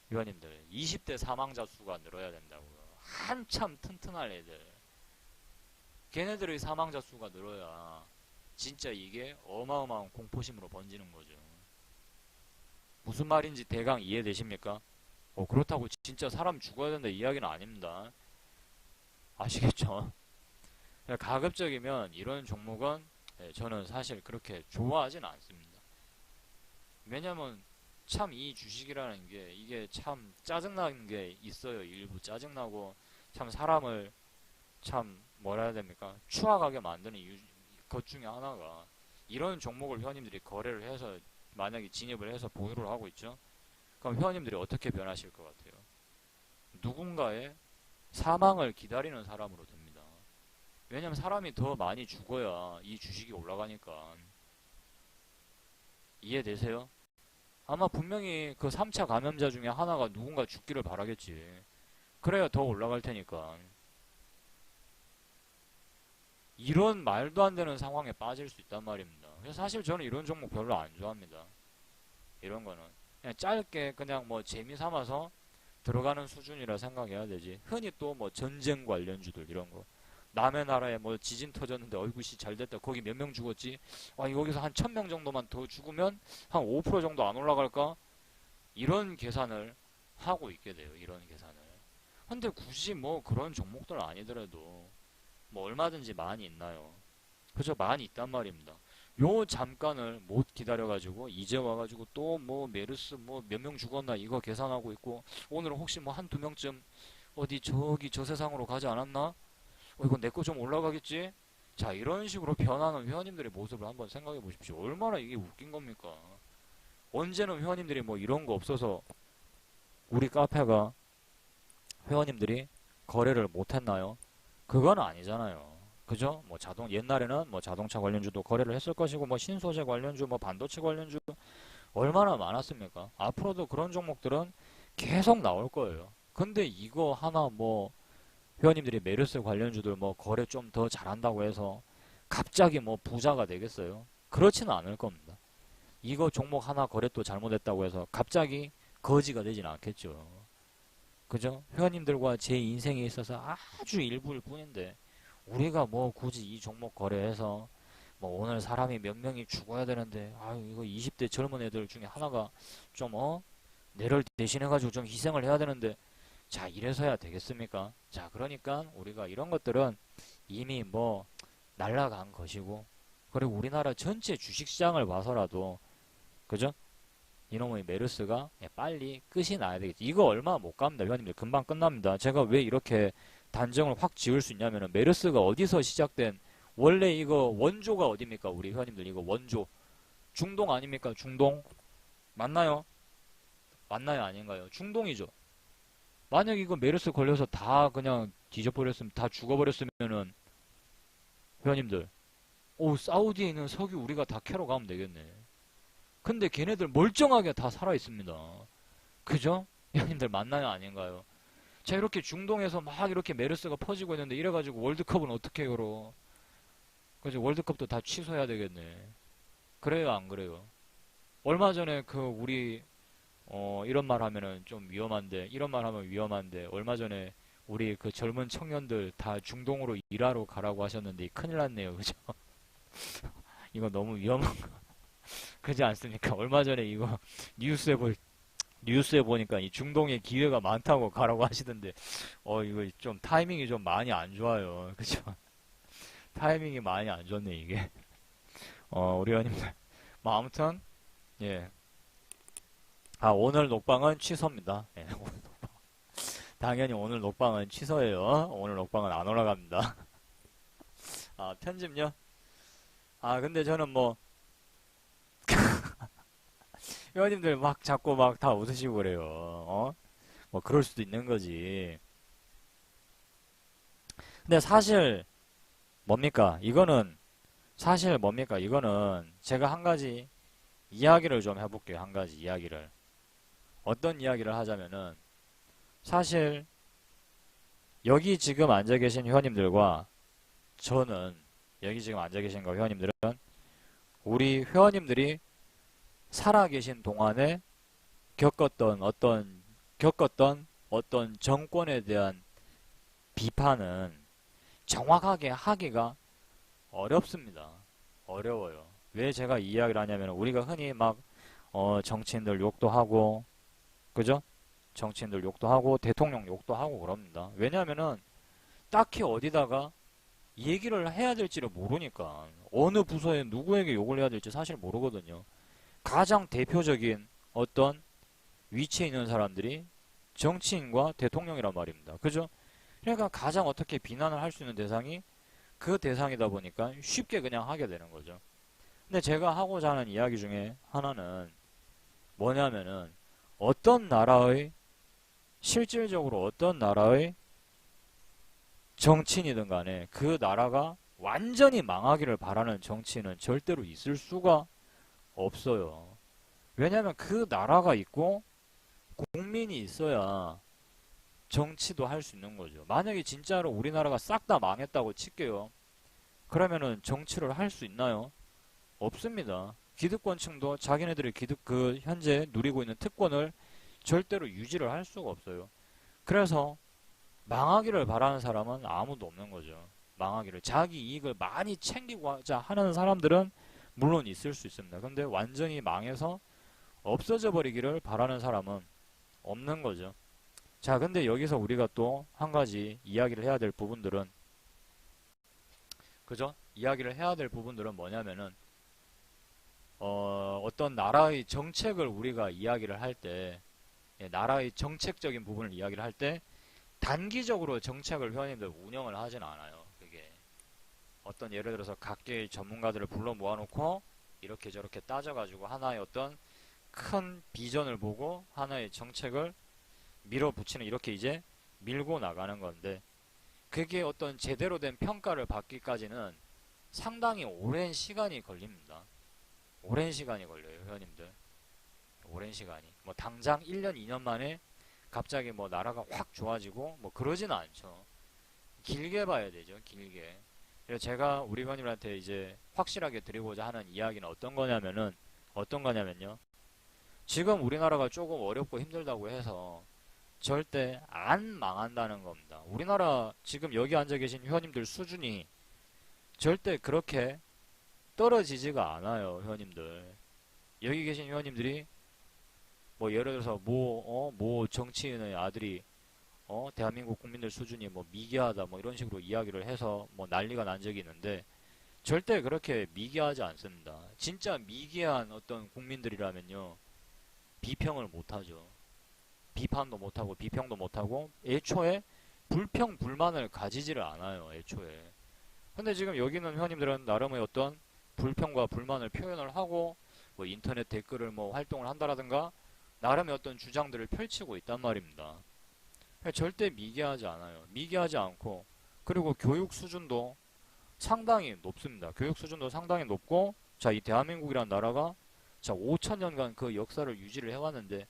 위원님들 20대 사망자 수가 늘어야 된다고요. 한참 튼튼할 애들 걔네들의 사망자 수가 늘어야 진짜 이게 어마어마한 공포심으로 번지는 거죠. 무슨 말인지 대강 이해되십니까? 그렇다고 진짜 사람 죽어야 된다 이야기는 아닙니다. 아시겠죠? 가급적이면 이런 종목은 저는 사실 그렇게 좋아하진 않습니다. 왜냐면 참 이 주식이라는 게 이게 참 짜증나는 게 있어요. 일부 짜증나고 참 사람을 참 뭐라 해야 됩니까? 추악하게 만드는 것 중에 하나가 이런 종목을 회원님들이 거래를 해서 만약에 진입을 해서 보유를 하고 있죠. 그럼 회원님들이 어떻게 변하실 것 같아요? 누군가의 사망을 기다리는 사람으로 됩니다. 왜냐면 사람이 더 많이 죽어야 이 주식이 올라가니까. 이해되세요? 아마 분명히 그 3차 감염자 중에 하나가 누군가 죽기를 바라겠지. 그래야 더 올라갈 테니까. 이런 말도 안 되는 상황에 빠질 수 있단 말입니다. 그래서 사실 저는 이런 종목 별로 안 좋아합니다. 이런 거는. 그냥 짧게 그냥 뭐 재미 삼아서 들어가는 수준이라 생각해야 되지. 흔히 또 뭐 전쟁 관련주들 이런 거. 남의 나라에 뭐 지진 터졌는데 어이구 씨 잘됐다. 거기 몇 명 죽었지? 여기서 한 1000명 정도만 더 죽으면 한 5% 정도 안 올라갈까? 이런 계산을 하고 있게 돼요. 이런 계산을. 근데 굳이 뭐 그런 종목들 아니더라도 뭐 얼마든지 많이 있나요? 그죠? 많이 있단 말입니다. 요 잠깐을 못 기다려가지고 이제 와가지고 또 뭐 메르스 뭐 몇 명 죽었나 이거 계산하고 있고 오늘 혹시 뭐 한두 명쯤 어디 저기 저 세상으로 가지 않았나? 이거 내 거 좀 올라가겠지? 자, 이런 식으로 변하는 회원님들의 모습을 한번 생각해 보십시오. 얼마나 이게 웃긴 겁니까? 언제는 회원님들이 뭐 이런 거 없어서 우리 카페가 회원님들이 거래를 못 했나요? 그건 아니잖아요. 그죠? 뭐 옛날에는 뭐 자동차 관련주도 거래를 했을 것이고, 뭐 신소재 관련주, 뭐 반도체 관련주, 얼마나 많았습니까? 앞으로도 그런 종목들은 계속 나올 거예요. 근데 이거 하나 뭐, 회원님들이 메르스 관련주들 뭐 거래 좀 더 잘한다고 해서 갑자기 뭐 부자가 되겠어요? 그렇지는 않을 겁니다. 이거 종목 하나 거래 또 잘못했다고 해서 갑자기 거지가 되진 않겠죠. 그죠? 회원님들과 제 인생에 있어서 아주 일부일 뿐인데 우리가 뭐 굳이 이 종목 거래해서 뭐 오늘 사람이 몇 명이 죽어야 되는데 이거 20대 젊은 애들 중에 하나가 좀 내를 대신해가지고 좀 희생을 해야 되는데 자 이래서야 되겠습니까? 자 그러니까 우리가 이런 것들은 이미 뭐 날라간 것이고 그리고 우리나라 전체 주식시장을 봐서라도 그죠? 이놈의 메르스가 빨리 끝이 나야 되겠지. 이거 얼마 못 갑니다. 회원님들 금방 끝납니다. 제가 왜 이렇게 단정을 확 지을 수 있냐면은 메르스가 어디서 시작된 원래 이거 원조가 어딥니까? 우리 회원님들 이거 원조 중동 아닙니까? 중동 맞나요? 맞나요? 아닌가요? 중동이죠. 만약 이거 메르스 걸려서 다 그냥 뒤져버렸으면 다 죽어버렸으면은 회원님들 사우디에 있는 석유 우리가 다 캐러 가면 되겠네. 근데 걔네들 멀쩡하게 다 살아있습니다. 그죠? 회원님들 맞나요? 아닌가요? 자 이렇게 중동에서 막 이렇게 메르스가 퍼지고 있는데 이래가지고 월드컵은 어떻게 열어? 그죠? 월드컵도 다 취소해야 되겠네. 그래요 안 그래요? 얼마 전에 그 우리 이런 말 하면은 좀 위험한데, 이런 말 하면 위험한데, 얼마 전에 우리 그 젊은 청년들 다 중동으로 일하러 가라고 하셨는데, 큰일 났네요. 그죠? 이거 너무 위험한 거, 그지 않습니까? 얼마 전에 이거 뉴스에 보니까 이 중동에 기회가 많다고 가라고 하시던데, 이거 좀 타이밍이 좀 많이 안 좋아요. 그죠? 타이밍이 많이 안 좋네, 이게. 우리 의원님들. 뭐, 아무튼, 예. 오늘 녹방은 취소입니다. 예. 당연히 오늘 녹방은 취소예요. 오늘 녹방은 안 올라갑니다. 편집요? 근데 저는 뭐, 회원님들 막 자꾸 막 다 웃으시고 그래요. 뭐, 그럴 수도 있는 거지. 근데 사실, 뭡니까? 사실 뭡니까? 이거는 제가 한 가지 이야기를 좀 해볼게요. 한 가지 이야기를. 어떤 이야기를 하자면은, 사실, 여기 지금 앉아 계신 회원님들과 저는, 여기 지금 앉아 계신 거 회원님들은, 우리 회원님들이 살아계신 동안에 겪었던 어떤 정권에 대한 비판은 정확하게 하기가 어렵습니다. 어려워요. 왜 제가 이 이야기를 하냐면 우리가 흔히 막 정치인들 욕도 하고 그죠? 정치인들 욕도 하고 대통령 욕도 하고 그럽니다. 왜냐하면은 딱히 어디다가 얘기를 해야 될지를 모르니까 어느 부서에 누구에게 욕을 해야 될지 사실 모르거든요. 가장 대표적인 어떤 위치에 있는 사람들이 정치인과 대통령이란 말입니다. 그죠? 그러니까 가장 어떻게 비난을 할 수 있는 대상이 그 대상이다 보니까 쉽게 그냥 하게 되는 거죠. 근데 제가 하고자 하는 이야기 중에 하나는 뭐냐면은 실질적으로 어떤 나라의 정치인이든 간에 그 나라가 완전히 망하기를 바라는 정치인은 절대로 있을 수가 없어요. 왜냐하면 그 나라가 있고 국민이 있어야 정치도 할 수 있는 거죠. 만약에 진짜로 우리나라가 싹 다 망했다고 칠게요. 그러면은 정치를 할 수 있나요? 없습니다. 기득권층도 자기네들이 현재 누리고 있는 특권을 절대로 유지를 할 수가 없어요. 그래서 망하기를 바라는 사람은 아무도 없는 거죠. 망하기를. 자기 이익을 많이 챙기고자 하는 사람들은 물론 있을 수 있습니다. 근데 완전히 망해서 없어져 버리기를 바라는 사람은 없는 거죠. 자, 근데 여기서 우리가 또 한 가지 이야기를 해야 될 부분들은, 그죠? 이야기를 해야 될 부분들은 뭐냐면은, 어떤 나라의 정책을 우리가 이야기를 할 때, 나라의 정책적인 부분을 이야기를 할 때, 단기적으로 정책을 회원님들 운영을 하진 않아요. 그게. 어떤 예를 들어서 각계의 전문가들을 불러 모아놓고, 이렇게 저렇게 따져가지고 하나의 어떤 큰 비전을 보고 하나의 정책을 밀어붙이는 이렇게 이제 밀고 나가는 건데 그게 어떤 제대로 된 평가를 받기까지는 상당히 오랜 시간이 걸립니다. 오랜 시간이 걸려요, 회원님들. 오랜 시간이. 뭐 당장 1년, 2년 만에 갑자기 뭐 나라가 확 좋아지고 뭐 그러지는 않죠. 길게 봐야 되죠, 길게. 그래서 제가 우리 회원님한테 이제 확실하게 드리고자 하는 이야기는 어떤 거냐면요. 지금 우리나라가 조금 어렵고 힘들다고 해서 절대 안 망한다는 겁니다. 우리나라 지금 여기 앉아 계신 회원님들 수준이 절대 그렇게 떨어지지가 않아요, 회원님들. 여기 계신 회원님들이 뭐 예를 들어서 뭐 정치인의 아들이 대한민국 국민들 수준이 뭐 미개하다 뭐 이런 식으로 이야기를 해서 뭐 난리가 난 적이 있는데 절대 그렇게 미개하지 않습니다. 진짜 미개한 어떤 국민들이라면요. 비평을 못하죠. 비판도 못하고 비평도 못하고 애초에 불평 불만을 가지지를 않아요. 애초에. 근데 지금 여기 있는 회원님들은 나름의 어떤 불평과 불만을 표현을 하고 뭐 인터넷 댓글을 뭐 활동을 한다라든가 나름의 어떤 주장들을 펼치고 있단 말입니다. 절대 미개하지 않아요. 미개하지 않고 그리고 교육 수준도 상당히 높습니다. 교육 수준도 상당히 높고 자, 이 대한민국이라는 나라가 자, 5천 년간 그 역사를 유지를 해왔는데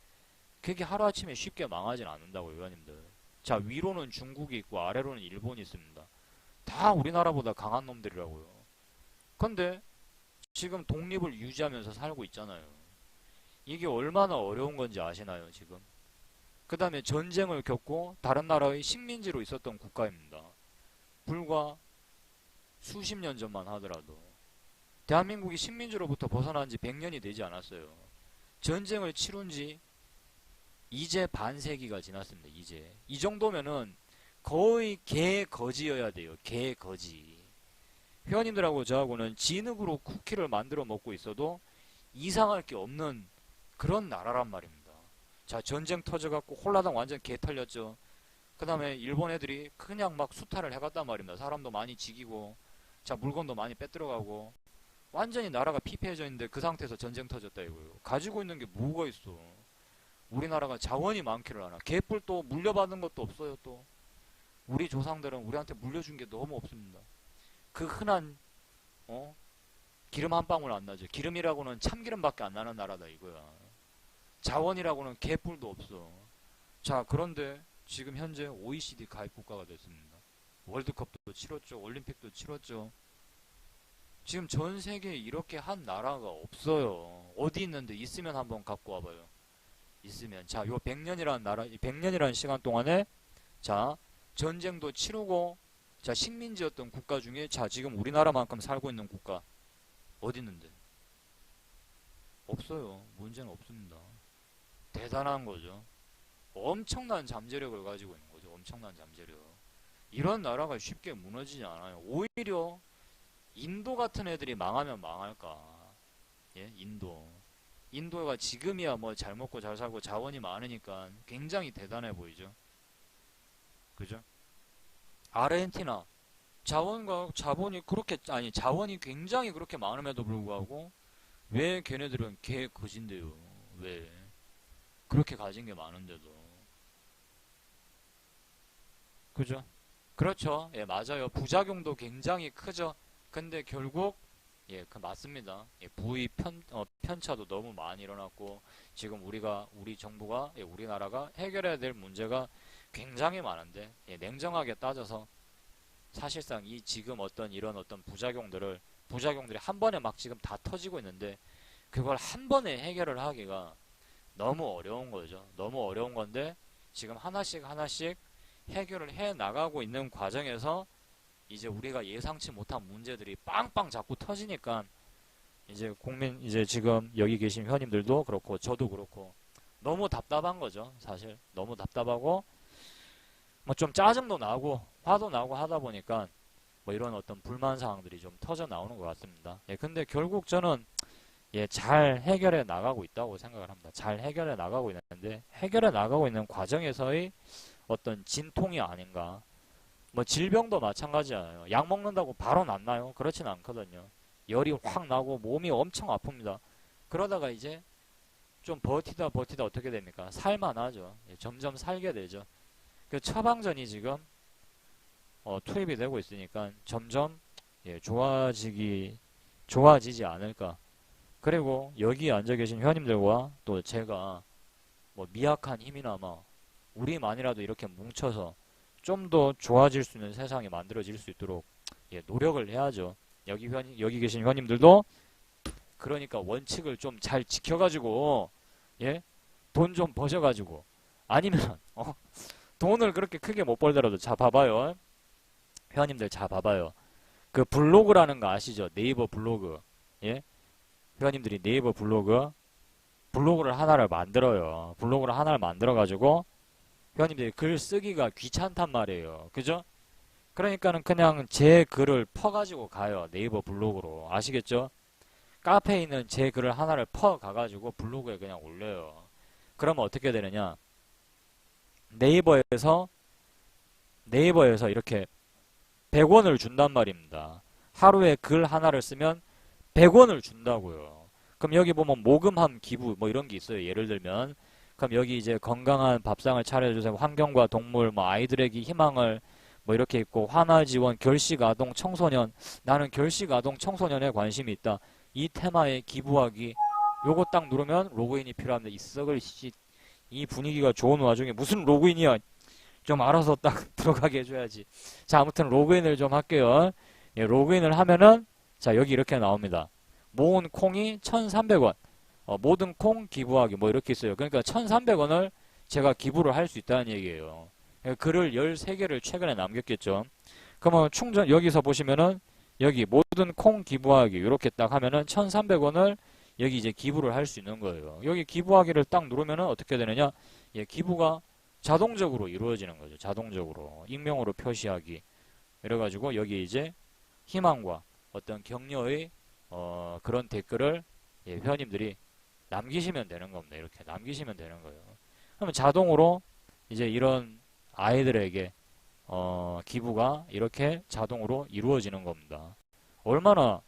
그게 하루아침에 쉽게 망하진 않는다고요, 회원님들. 자, 위로는 중국이 있고 아래로는 일본이 있습니다. 다 우리나라보다 강한 놈들이라고요. 근데 지금 독립을 유지하면서 살고 있잖아요. 이게 얼마나 어려운 건지 아시나요, 지금? 그 다음에 전쟁을 겪고 다른 나라의 식민지로 있었던 국가입니다. 불과 수십 년 전만 하더라도. 대한민국이 식민지로부터 벗어난 지 100년이 되지 않았어요. 전쟁을 치룬 지 이제 반세기가 지났습니다. 이제. 이 정도면은 거의 개거지여야 돼요. 개거지. 회원님들하고 저하고는 진흙으로 쿠키를 만들어 먹고 있어도 이상할 게 없는 그런 나라란 말입니다. 자, 전쟁 터져갖고 홀라당 완전 개 털렸죠. 그 다음에 일본 애들이 그냥 막 수탈을 해갔단 말입니다. 사람도 많이 죽이고, 자, 물건도 많이 빼들어가고, 완전히 나라가 피폐해져 있는데 그 상태에서 전쟁 터졌다 이거예요. 가지고 있는 게 뭐가 있어. 우리나라가 자원이 많기를 하나. 개뿔 또 물려받은 것도 없어요, 또. 우리 조상들은 우리한테 물려준 게 너무 없습니다. 그 흔한, 기름 한 방울 안 나죠. 기름이라고는 참기름밖에 안 나는 나라다 이거야. 자원이라고는 개뿔도 없어. 자, 그런데 지금 현재 OECD 가입 국가가 됐습니다. 월드컵도 치렀죠. 올림픽도 치렀죠. 지금 전 세계에 이렇게 한 나라가 없어요. 어디 있는데 있으면 한번 갖고 와봐요. 있으면. 자, 요 100년이라는 나라, 100년이라는 시간 동안에 자, 전쟁도 치르고 자, 식민지였던 국가 중에 자, 지금 우리나라만큼 살고 있는 국가 어디 있는데? 없어요. 문제는 없습니다. 대단한 거죠. 엄청난 잠재력을 가지고 있는 거죠. 엄청난 잠재력. 이런 나라가 쉽게 무너지지 않아요. 오히려 인도 같은 애들이 망하면 망할까. 예, 인도. 인도가 지금이야 뭐 잘 먹고 잘 살고 자원이 많으니까 굉장히 대단해 보이죠. 그죠? 아르헨티나. 자본이 그렇게, 아니, 자원이 굉장히 그렇게 많음에도 불구하고 왜 걔네들은 개 거진데요? 왜? 그렇게 가진 게 많은데도. 그죠? 그렇죠. 예, 맞아요. 부작용도 굉장히 크죠. 근데 결국 예, 그 맞습니다. 예, 부의 편차도 너무 많이 일어났고 지금 우리 정부가 예, 우리나라가 해결해야 될 문제가 굉장히 많은데 예, 냉정하게 따져서 사실상 이 지금 이런 어떤 부작용들이 한 번에 막 지금 다 터지고 있는데 그걸 한 번에 해결을 하기가 너무 어려운 거죠. 너무 어려운 건데 지금 하나씩 하나씩 해결을 해 나가고 있는 과정에서 이제 우리가 예상치 못한 문제들이 빵빵 자꾸 터지니까 이제 지금 여기 계신 회원님들도 그렇고 저도 그렇고 너무 답답한 거죠. 사실 너무 답답하고 뭐 좀 짜증도 나고 화도 나고 하다 보니까 뭐 이런 어떤 불만 사항들이 좀 터져 나오는 것 같습니다. 예, 근데 결국 저는 예, 잘 해결해 나가고 있다고 생각을 합니다. 잘 해결해 나가고 있는데 해결해 나가고 있는 과정에서의 어떤 진통이 아닌가. 뭐 질병도 마찬가지잖아요. 약 먹는다고 바로 낫나요? 그렇진 않거든요. 열이 확 나고 몸이 엄청 아픕니다. 그러다가 이제 좀 버티다 어떻게 됩니까? 살만하죠. 예, 점점 살게 되죠. 그 처방전이 지금 투입이 되고 있으니까 점점 예, 좋아지지 않을까. 그리고 여기 앉아 계신 회원님들과 또 제가 뭐 미약한 힘이나마 우리만이라도 이렇게 뭉쳐서 좀 더 좋아질 수 있는 세상이 만들어질 수 있도록 예, 노력을 해야죠. 여기 계신 회원님들도 그러니까 원칙을 좀 잘 지켜가지고 예, 돈 좀 버셔가지고 아니면 돈을 그렇게 크게 못 벌더라도 자 봐봐요. 회원님들 자 봐봐요. 그 블로그라는 거 아시죠? 네이버 블로그. 예? 회원님들이 네이버 블로그를 하나를 만들어요. 블로그를 하나를 만들어가지고 회원님들이 글 쓰기가 귀찮단 말이에요. 그죠? 그러니까는 그냥 제 글을 퍼가지고 가요. 네이버 블로그로. 아시겠죠? 카페에 있는 제 글을 하나를 퍼가가지고 블로그에 그냥 올려요. 그러면 어떻게 되느냐? 네이버에서 이렇게 100원을 준단 말입니다. 하루에 글 하나를 쓰면 100원을 준다고요. 그럼 여기 보면 모금함 기부 뭐 이런 게 있어요. 예를 들면 그럼 여기 이제 건강한 밥상을 차려주세요. 환경과 동물, 뭐 아이들에게 희망을 뭐 이렇게 있고 환화 지원, 결식 아동, 청소년. 나는 결식 아동, 청소년에 관심이 있다. 이 테마에 기부하기. 요거 딱 누르면 로그인이 필요합니다. 이 썩을 씨. 이 분위기가 좋은 와중에 무슨 로그인이야. 좀 알아서 딱 들어가게 해줘야지. 자, 아무튼 로그인을 좀 할게요. 예, 로그인을 하면은 자, 여기 이렇게 나옵니다. 모은 콩이 1,300원. 모든 콩 기부하기 뭐 이렇게 있어요. 그러니까 1,300원을 제가 기부를 할 수 있다는 얘기예요. 글을 13개를 최근에 남겼겠죠. 그러면 충전 여기서 보시면은 여기 모든 콩 기부하기 이렇게 딱 하면은 1,300원을 여기 이제 기부를 할 수 있는 거예요. 여기 기부하기를 딱 누르면은 어떻게 되느냐? 예, 기부가 자동적으로 이루어지는 거죠. 자동적으로 익명으로 표시하기. 이래가지고 여기 이제 희망과 어떤 격려의 그런 댓글을 예, 회원님들이 남기시면 되는 겁니다. 이렇게 남기시면 되는 거예요. 그러면 자동으로 이제 이런 아이들에게 기부가 이렇게 자동으로 이루어지는 겁니다. 얼마나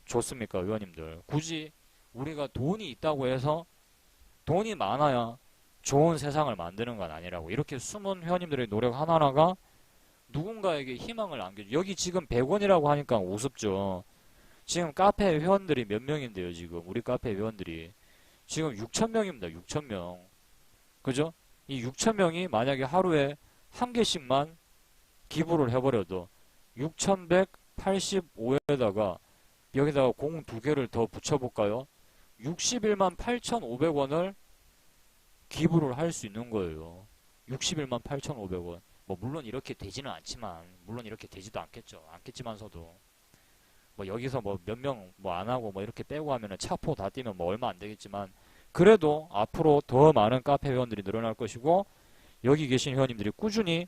좋습니까, 회원님들? 굳이 우리가 돈이 있다고 해서 돈이 많아야 좋은 세상을 만드는 건 아니라고. 이렇게 숨은 회원님들의 노력 하나하나가 누군가에게 희망을 안겨줘. 여기 지금 100원이라고 하니까 우습죠. 지금 카페 회원들이 몇 명인데요, 지금. 우리 카페 회원들이. 지금 6,000명입니다, 6,000명. 그죠? 이 6,000명이 만약에 하루에 한 개씩만 기부를 해버려도 6,185에다가 여기다가 공 2개를 더 붙여볼까요? 61만 8,500원을 기부를 할 수 있는 거예요. 61만 8,500원. 뭐 물론 이렇게 되지는 않지만, 물론 이렇게 되지도 않겠죠. 않겠지만서도 뭐 여기서 뭐 몇 명 뭐 안 하고 뭐 이렇게 빼고 하면은 차포 다 뛰면 뭐 얼마 안 되겠지만, 그래도 앞으로 더 많은 카페 회원들이 늘어날 것이고, 여기 계신 회원님들이 꾸준히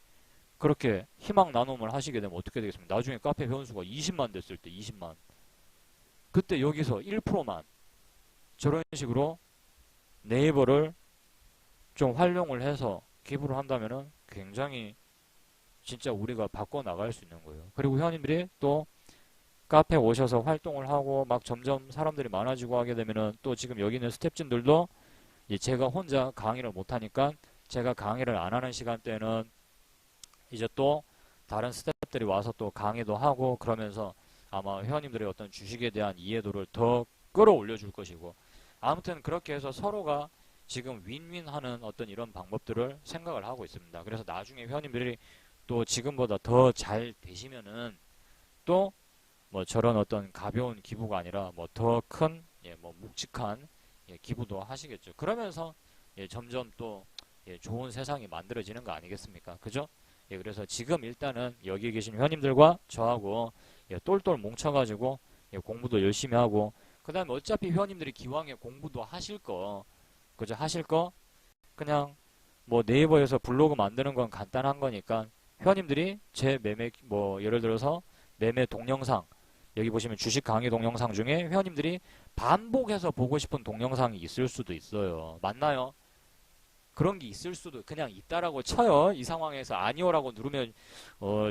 그렇게 희망 나눔을 하시게 되면 어떻게 되겠습니까? 나중에 카페 회원 수가 20만 됐을 때 20만. 그때 여기서 1%만 저런 식으로 네이버를 좀 활용을 해서 기부를 한다면은 굉장히 진짜 우리가 바꿔나갈 수 있는 거예요. 그리고 회원님들이 또 카페 오셔서 활동을 하고 막 점점 사람들이 많아지고 하게 되면은 또 지금 여기 있는 스태프진들도 제가 혼자 강의를 못하니까 제가 강의를 안 하는 시간대에는 이제 또 다른 스태프들이 와서 또 강의도 하고 그러면서 아마 회원님들의 어떤 주식에 대한 이해도를 더 끌어올려 줄 것이고, 아무튼 그렇게 해서 서로가 지금 윈윈하는 어떤 이런 방법들을 생각을 하고 있습니다. 그래서 나중에 회원님들이 또 지금보다 더 잘 되시면은 또 뭐 저런 어떤 가벼운 기부가 아니라 뭐 더 큰 뭐 묵직한 기부도 하시겠죠. 그러면서 점점 또 좋은 세상이 만들어지는 거 아니겠습니까? 그죠? 그래서 지금 일단은 여기 계신 회원님들과 저하고 똘똘 뭉쳐가지고 공부도 열심히 하고, 그 다음에 어차피 회원님들이 기왕에 공부도 하실 거, 그죠? 하실 거 그냥 뭐 네이버에서 블로그 만드는 건 간단한 거니까 회원님들이 제 매매 뭐 예를 들어서 매매 동영상, 여기 보시면 주식 강의 동영상 중에 회원님들이 반복해서 보고 싶은 동영상이 있을 수도 있어요. 맞나요? 그런 게 있을 수도 그냥 있다라고 쳐요. 이 상황에서 아니오라고 누르면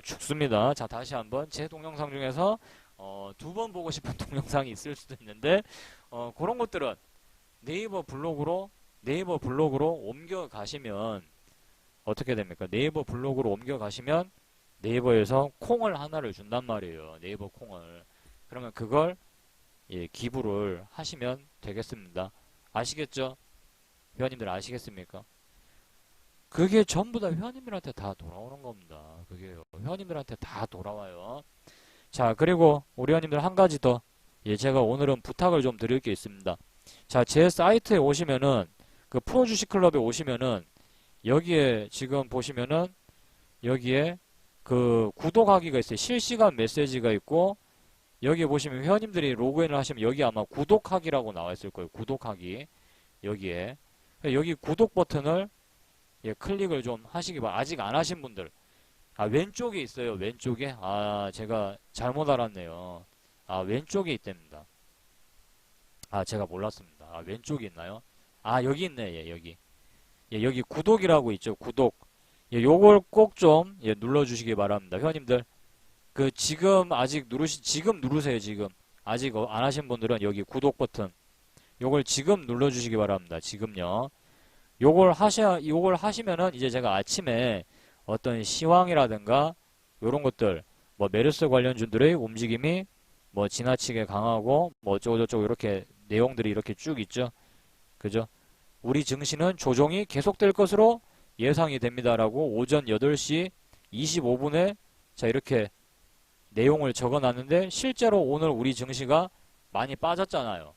죽습니다. 자, 다시 한번 제 동영상 중에서 2번 보고 싶은 동영상이 있을 수도 있는데 그런 것들은 네이버 블로그로 옮겨가시면 어떻게 됩니까? 네이버 블로그로 옮겨가시면 네이버에서 콩을 하나를 준단 말이에요. 네이버 콩을. 그러면 그걸 기부를 하시면 되겠습니다. 아시겠죠? 회원님들 아시겠습니까? 그게 전부 다 회원님들한테 다 돌아오는 겁니다. 그게요. 회원님들한테 다 돌아와요. 자, 그리고 우리 회원님들 한 가지 더. 제가 오늘은 부탁을 좀 드릴 게 있습니다. 자, 제 사이트에 오시면은 그 프로주식 클럽에 오시면은 여기에 지금 보시면은 여기에 그 구독하기가 있어요. 실시간 메시지가 있고, 여기 보시면 회원님들이 로그인을 하시면 여기 아마 구독하기라고 나와 있을 거예요. 구독하기. 여기에. 여기 구독 버튼을 클릭을 좀 하시기 바랍니다. 아직 안 하신 분들. 왼쪽에 있어요. 왼쪽에. 제가 잘못 알았네요. 왼쪽에 있답니다. 제가 몰랐습니다. 왼쪽에 있나요? 여기 있네. 여기. 여기 구독이라고 있죠. 구독. 요걸 꼭 좀 눌러주시기 바랍니다. 회원님들. 지금 지금 누르세요. 지금. 아직 안 하신 분들은 여기 구독 버튼. 요걸 지금 눌러주시기 바랍니다. 지금요. 요걸 하시면은 이제 제가 아침에 어떤 시황이라든가 요런 것들, 뭐 메르스 관련주들의 움직임이 뭐 지나치게 강하고 뭐 어쩌고저쩌고 이렇게 내용들이 이렇게 쭉 있죠. 그죠? 우리 증시는 조정이 계속될 것으로 예상이 됩니다라고 오전 8시 25분에 자 이렇게 내용을 적어놨는데 실제로 오늘 우리 증시가 많이 빠졌잖아요.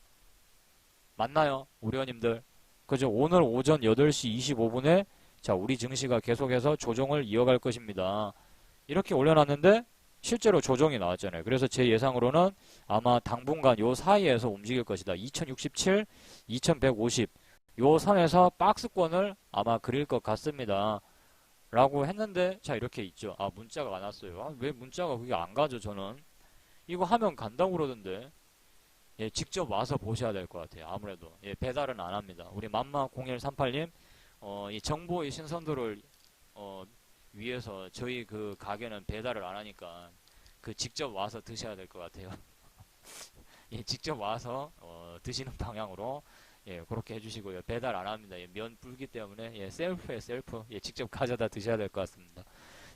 맞나요? 우리 회원님들. 그죠? 오늘 오전 8시 25분에 자, 우리 증시가 계속해서 조정을 이어갈 것입니다. 이렇게 올려놨는데 실제로 조정이 나왔잖아요. 그래서 제 예상으로는 아마 당분간 요 사이에서 움직일 것이다. 2067, 2150 요 선에서 박스권을 아마 그릴 것 같습니다. 라고 했는데 자 이렇게 있죠. 아 문자가 안 왔어요. 아, 왜 문자가 그게 안 가죠 저는. 이거 하면 간다고 그러던데. 예, 직접 와서 보셔야 될 것 같아요. 아무래도 예, 배달은 안 합니다. 우리 맘마0138님 이 정보의 신선도를 위해서 저희 그 가게는 배달을 안 하니까 그 직접 와서 드셔야 될 것 같아요. 예, 직접 와서 드시는 방향으로 예, 그렇게 해주시고요. 배달 안 합니다. 예, 면 불기 때문에 예, 셀프에 셀프 예, 직접 가져다 드셔야 될 것 같습니다.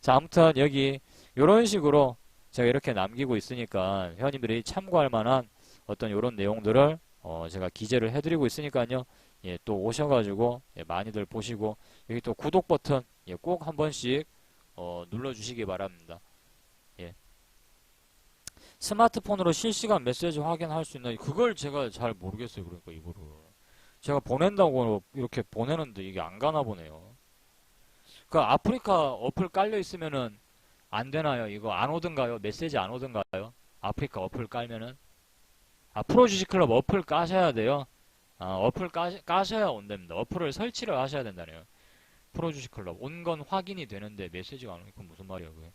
자, 아무튼 여기 이런 식으로 제가 이렇게 남기고 있으니까 회원님들이 참고할 만한 어떤 이런 내용들을 제가 기재를 해드리고 있으니까요. 예, 또 오셔가지고 예, 많이들 보시고 여기 또 구독 버튼 예, 꼭 한 번씩 눌러주시기 바랍니다. 예. 스마트폰으로 실시간 메시지 확인할 수 있는 그걸 제가 잘 모르겠어요. 그러니까 이거를 제가 보낸다고 이렇게 보내는데 이게 안 가나 보네요. 그 아프리카 어플 깔려 있으면은 안 되나요? 이거 안 오던가요? 메시지 안 오던가요? 아프리카 어플 깔면은 프로주식클럽 어플 까셔야 돼요. 어플 까셔야 온답니다. 어플을 설치를 하셔야 된다네요. 프로주식클럽 온 건 확인이 되는데 메시지가 안 오니까 무슨 말이야 그게?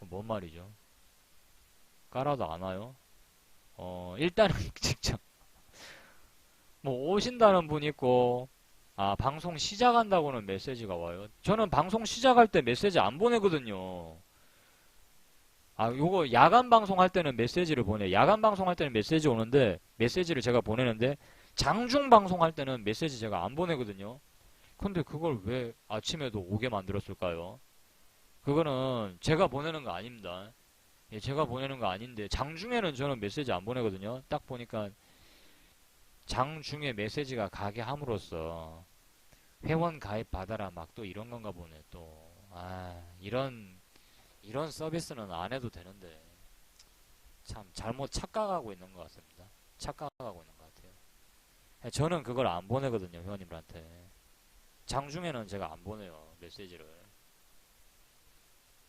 뭔 말이죠? 깔아도 안 와요? 일단은 직접 뭐 오신다는 분 있고 방송 시작한다고는 메시지가 와요. 저는 방송 시작할 때 메시지 안 보내거든요. 요거 야간 방송할 때는 메시지를 보내. 야간 방송할 때는 메시지 오는데 메시지를 제가 보내는데 장중 방송할 때는 메시지 제가 안 보내거든요. 근데 그걸 왜 아침에도 오게 만들었을까요? 그거는 제가 보내는 거 아닙니다. 예, 제가 보내는 거 아닌데 장중에는 저는 메시지 안 보내거든요. 딱 보니까 장중에 메시지가 가게 함으로써 회원 가입 받아라 막 또 이런 건가 보네 또. 이런 서비스는 안 해도 되는데 참 잘못 착각하고 있는 것 같습니다. 착각하고 있는 것 같아요. 저는 그걸 안 보내거든요 회원님들한테. 장중에는 제가 안 보내요 메시지를.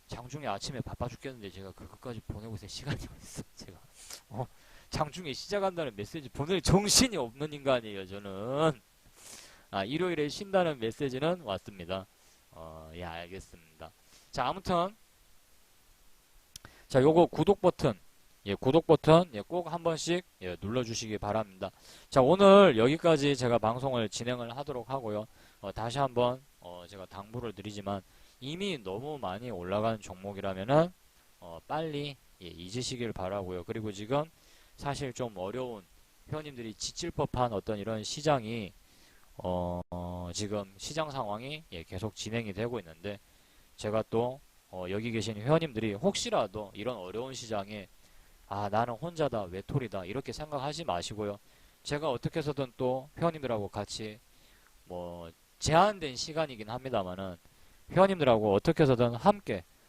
장중에 아침에 바빠 죽겠는데 제가 그것까지 보내고 있을 시간이 어딨어 제가. 장중에 시작한다는 메시지 보낼 정신이 없는 인간이에요 저는. 일요일에 쉰다는 메시지는 왔습니다. 예 알겠습니다. 자 아무튼 자 요거 구독 버튼 예 구독 버튼 예, 꼭 한 번씩 예, 눌러주시기 바랍니다. 자 오늘 여기까지 제가 방송을 진행을 하도록 하고요. 다시 한번 제가 당부를 드리지만 이미 너무 많이 올라간 종목이라면은 빨리 예, 잊으시길 바라고요. 그리고 지금 사실 좀 어려운 회원님들이 지칠 법한 어떤 이런 시장이 지금 시장 상황이 예, 계속 진행이 되고 있는데 제가 또 여기 계신 회원님들이 혹시라도 이런 어려운 시장에 나는 혼자다 외톨이다 이렇게 생각하지 마시고요. 제가 어떻게 해서든 또 회원님들하고 같이 뭐 제한된 시간이긴 합니다만은 회원님들하고 어떻게 해서든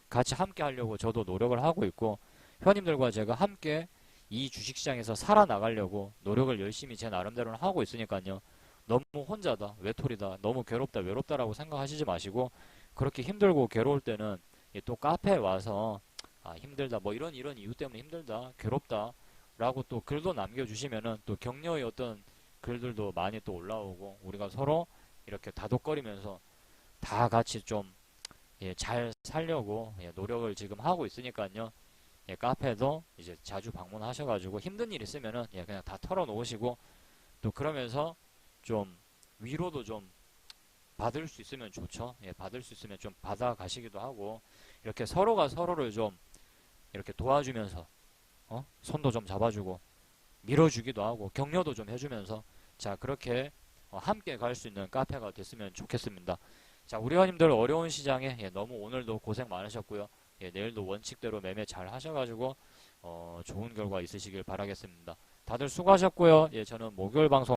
같이 함께 하려고 저도 노력을 하고 있고 회원님들과 제가 함께 이 주식시장에서 살아나가려고 노력을 열심히 제 나름대로는 하고 있으니까요. 너무 혼자다, 외톨이다, 너무 괴롭다, 외롭다라고 생각하시지 마시고 그렇게 힘들고 괴로울 때는 또 카페에 와서 힘들다, 뭐 이런 이유 때문에 힘들다, 괴롭다 라고 또 글도 남겨주시면은 또 격려의 어떤 글들도 많이 또 올라오고 우리가 서로 이렇게 다독거리면서 다 같이 좀 잘 살려고 노력을 지금 하고 있으니까요. 카페도 이제 자주 방문하셔가지고 힘든 일 있으면은 그냥 다 털어놓으시고 또 그러면서 좀 위로도 좀 받을 수 있으면 좋죠. 받을 수 있으면 좀 받아가시기도 하고 이렇게 서로가 서로를 좀 이렇게 도와주면서 손도 좀 잡아주고 밀어주기도 하고 격려도 좀 해주면서 자 그렇게 함께 갈 수 있는 카페가 됐으면 좋겠습니다. 자 우리 회원님들 어려운 시장에 너무 오늘도 고생 많으셨고요. 내일도 원칙대로 매매 잘 하셔가지고 좋은 결과 있으시길 바라겠습니다. 다들 수고하셨고요. 저는 목요일 방송